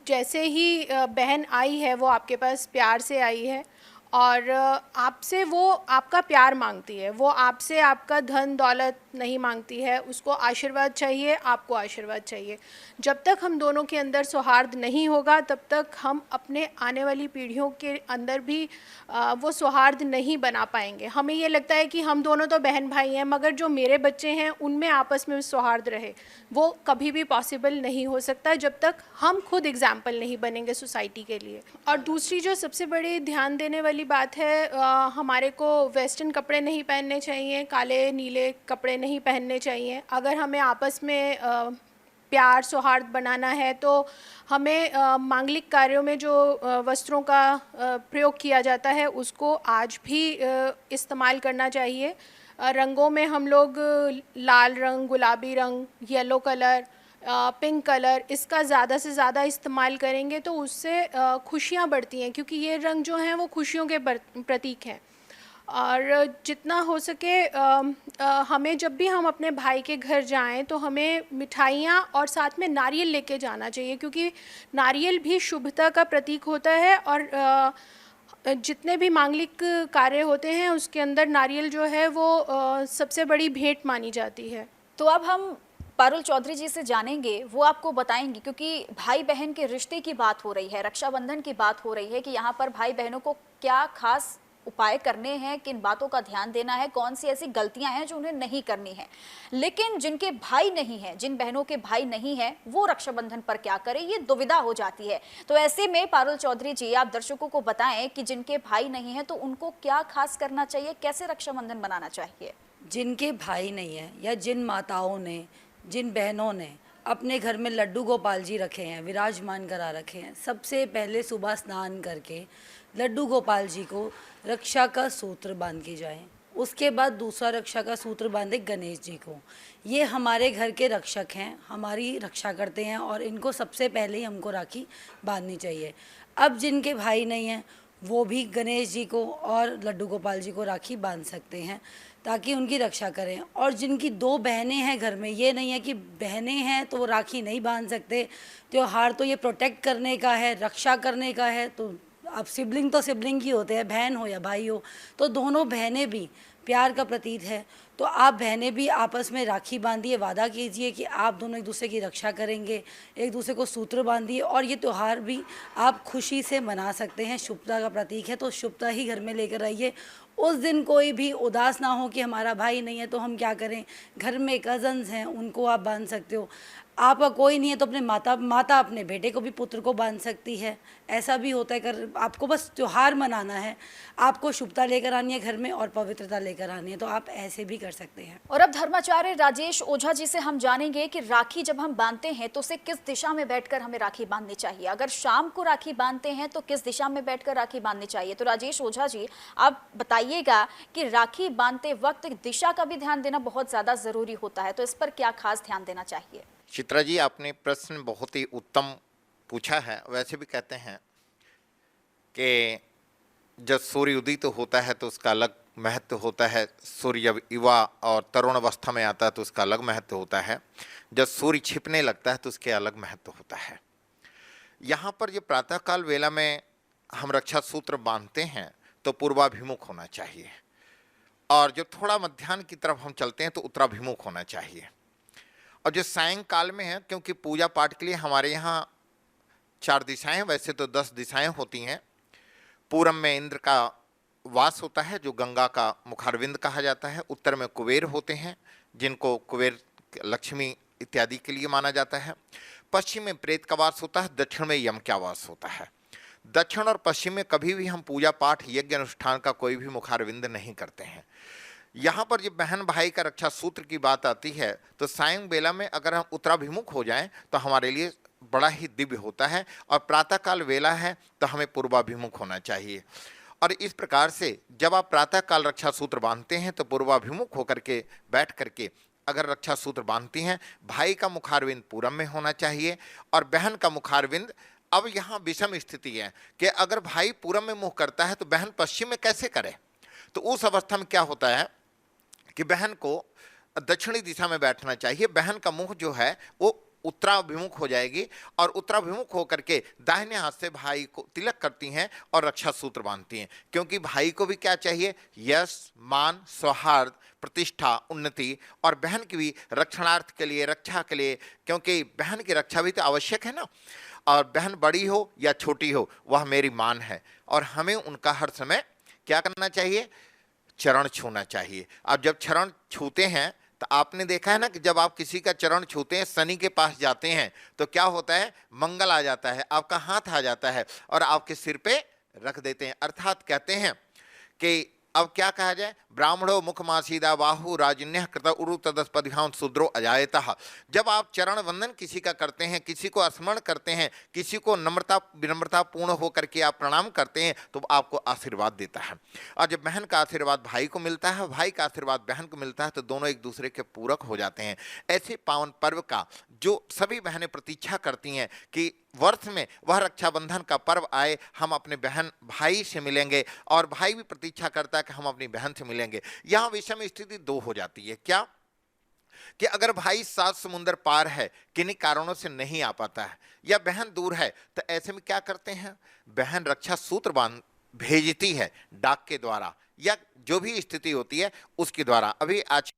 जैसे ही बहन आई है वो आपके पास प्यार से आई है, और आपसे वो आपका प्यार मांगती है, वो आपसे आपका धन दौलत नहीं मांगती है, उसको आशीर्वाद चाहिए, आपको आशीर्वाद चाहिए। जब तक हम दोनों के अंदर सौहार्द नहीं होगा तब तक हम अपने आने वाली पीढ़ियों के अंदर भी वो सौहार्द नहीं बना पाएंगे। हमें ये लगता है कि हम दोनों तो बहन भाई हैं, मगर जो मेरे बच्चे हैं उनमें आपस में सौहार्द रहे, वो कभी भी पॉसिबल नहीं हो सकता जब तक हम खुद एग्जाम्पल नहीं बनेंगे सोसाइटी के लिए। और दूसरी जो सबसे बड़ी ध्यान देने वाली बात है, हमारे को वेस्टर्न कपड़े नहीं पहनने चाहिए, काले नीले कपड़े नहीं पहनने चाहिए। अगर हमें आपस में प्यार सौहार्द बनाना है तो हमें मांगलिक कार्यों में जो वस्त्रों का प्रयोग किया जाता है उसको आज भी इस्तेमाल करना चाहिए। रंगों में हम लोग लाल रंग, गुलाबी रंग, येलो कलर, पिंक कलर, इसका ज़्यादा से ज़्यादा इस्तेमाल करेंगे तो उससे खुशियाँ बढ़ती हैं, क्योंकि ये रंग जो हैं वो खुशियों के प्रतीक हैं। और जितना हो सके हमें जब भी हम अपने भाई के घर जाएं तो हमें मिठाइयाँ और साथ में नारियल लेके जाना चाहिए, क्योंकि नारियल भी शुभता का प्रतीक होता है, और जितने भी मांगलिक कार्य होते हैं उसके अंदर नारियल जो है वो सबसे बड़ी भेंट मानी जाती है। तो अब हम पारुल चौधरी जी से जानेंगे, वो आपको बताएंगी, क्योंकि भाई बहन के रिश्ते की बात हो रही है, रक्षाबंधन की बात हो रही है, कि यहाँ पर भाई बहनों को क्या खास उपाय करने हैं, किन बातों का ध्यान देना है, कौन सी ऐसी गलतियां हैं जो उन्हें नहीं करनी है। लेकिन जिनके भाई नहीं है, जिन बहनों के भाई नहीं है, वो रक्षाबंधन पर क्या करें, ये दुविधा हो जाती है। तो ऐसे में पारुल चौधरी जी आप दर्शकों को बताएं कि जिनके भाई नहीं है तो उनको क्या खास करना चाहिए, कैसे रक्षाबंधन बनाना चाहिए। जिनके भाई नहीं है या जिन माताओं ने, जिन बहनों ने अपने घर में लड्डू गोपाल जी रखे हैं, विराजमान करा रखे हैं, सबसे पहले सुबह स्नान करके लड्डू गोपाल जी को रक्षा का सूत्र बांध के जाएं। उसके बाद दूसरा रक्षा का सूत्र बांधे गणेश जी को। ये हमारे घर के रक्षक हैं, हमारी रक्षा करते हैं, और इनको सबसे पहले ही हमको राखी बांधनी चाहिए। अब जिनके भाई नहीं हैं वो भी गणेश जी को और लड्डू गोपाल जी को राखी बांध सकते हैं ताकि उनकी रक्षा करें। और जिनकी दो बहनें हैं घर में, ये नहीं है कि बहनें हैं तो वो राखी नहीं बांध सकते। त्योहार तो ये प्रोटेक्ट करने का है, रक्षा करने का है। तो अब सिबलिंग तो सिबलिंग ही होते हैं, बहन हो या भाई हो, तो दोनों बहनें भी प्यार का प्रतीक है। तो आप बहनें भी आपस में राखी बांधिए, वादा कीजिए कि आप दोनों एक दूसरे की रक्षा करेंगे, एक दूसरे को सूत्र बांधिए, और ये त्यौहार भी आप खुशी से मना सकते हैं। शुभता का प्रतीक है तो शुभता ही घर में लेकर आइए। उस दिन कोई भी उदास ना हो कि हमारा भाई नहीं है तो हम क्या करें, घर में कज़न्स हैं उनको आप बांध सकते हो। आपका कोई नहीं है तो अपने माता अपने बेटे को भी, पुत्र को बांध सकती है। ऐसा भी होता है। कर आपको बस त्यौहार मनाना है, आपको शुभता लेकर आनी है घर में और पवित्रता लेकर आनी है, तो आप ऐसे भी कर सकते हैं। और अब धर्माचार्य राजेश ओझा जी से हम जानेंगे कि राखी जब हम बांधते हैं तो उसे किस दिशा में बैठकर हमें राखी बांधनी चाहिए। अगर शाम को राखी बांधते हैं तो किस दिशा में बैठकर राखी बांधनी चाहिए। तो राजेश ओझा जी आप बताइएगा कि राखी बांधते वक्त दिशा का भी ध्यान देना बहुत ज़्यादा ज़रूरी होता है, तो इस पर क्या खास ध्यान देना चाहिए। चित्रा जी, आपने प्रश्न बहुत ही उत्तम पूछा है। वैसे भी कहते हैं कि जब सूर्य उदित होता है तो उसका अलग महत्व होता है, सूर्य जब युवा और तरुण अवस्था में आता है तो उसका अलग महत्व होता है, जब सूर्य छिपने लगता है तो उसके अलग महत्व होता है। यहाँ पर जो प्रातःकाल वेला में हम रक्षा सूत्र बांधते हैं तो पूर्वाभिमुख होना चाहिए, और जब थोड़ा मध्याह्न की तरफ हम चलते हैं तो उत्तराभिमुख होना चाहिए। और जो सायंकाल में है, क्योंकि पूजा पाठ के लिए हमारे यहाँ 4 दिशाएं, वैसे तो 10 दिशाएं होती हैं। पूरब में इंद्र का वास होता है जो गंगा का मुखारविंद कहा जाता है। उत्तर में कुबेर होते हैं जिनको कुबेर, लक्ष्मी इत्यादि के लिए माना जाता है। पश्चिम में प्रेत का वास होता है, दक्षिण में यम का वास होता है। दक्षिण और पश्चिम में कभी भी हम पूजा पाठ, यज्ञ अनुष्ठान का कोई भी मुखारविंद नहीं करते हैं। यहाँ पर जब बहन भाई का रक्षा सूत्र की बात आती है तो सायं बेला में अगर हम उत्तराभिमुख हो जाएं तो हमारे लिए बड़ा ही दिव्य होता है। और प्रातःकाल वेला है तो हमें पूर्वाभिमुख होना चाहिए। और इस प्रकार से जब आप प्रातःकाल रक्षा सूत्र बांधते हैं तो पूर्वाभिमुख होकर के बैठ करके अगर रक्षा सूत्र बांधती हैं, भाई का मुखारविंद पूरब में होना चाहिए और बहन का मुखारविंद, अब यहाँ विषम स्थिति है कि अगर भाई पूरब में मुंह करता है तो बहन पश्चिम में कैसे करे। तो उस अवस्था में क्या होता है कि बहन को दक्षिणी दिशा में बैठना चाहिए। बहन का मुंह जो है वो उत्तराभिमुख हो जाएगी और उत्तराभिमुख होकर के दाहिने हाथ से भाई को तिलक करती हैं और रक्षा सूत्र बांधती हैं। क्योंकि भाई को भी क्या चाहिए, यश, मान, सौहार्द, प्रतिष्ठा, उन्नति, और बहन की भी रक्षणार्थ के लिए, रक्षा के लिए, क्योंकि बहन की रक्षा भी तो आवश्यक है ना। और बहन बड़ी हो या छोटी हो, वह मेरी मान है और हमें उनका हर समय क्या करना चाहिए, चरण छूना चाहिए। अब जब चरण छूते हैं तो आपने देखा है ना कि जब आप किसी का चरण छूते हैं, शनि के पास जाते हैं तो क्या होता है, मंगल आ जाता है, आपका हाथ आ जाता है और आपके सिर पे रख देते हैं। अर्थात कहते हैं कि अब क्या कहा जाए, ब्राह्मणो मुखमासीदा बाहु राजन्य कृत उरु तदस्पदिहां शूद्रो अजायतः। जब आप चरण वंदन किसी का करते हैं, किसी को स्मरण करते हैं, किसी को विनम्रता पूर्ण होकर के आप प्रणाम करते हैं तो आपको आशीर्वाद देता है। और जब बहन का आशीर्वाद भाई को मिलता है, भाई का आशीर्वाद बहन को मिलता है तो दोनों एक दूसरे के पूरक हो जाते हैं। ऐसे पावन पर्व का जो सभी बहनें प्रतीक्षा करती हैं कि वर्ष में वह रक्षाबंधन का पर्व आए, हम अपने बहन भाई से मिलेंगे और भाई भी प्रतीक्षा करता है कि हम अपनी बहन से मिलेंगे। यहाँ विषम स्थिति दो हो जाती है। क्या कि अगर भाई 7 समुंदर पार है, किन्हीं कारणों से नहीं आ पाता है या बहन दूर है, तो ऐसे में क्या करते हैं, बहन रक्षा सूत्र बांध भेजती है डाक के द्वारा या जो भी स्थिति होती है उसके द्वारा। अभी आज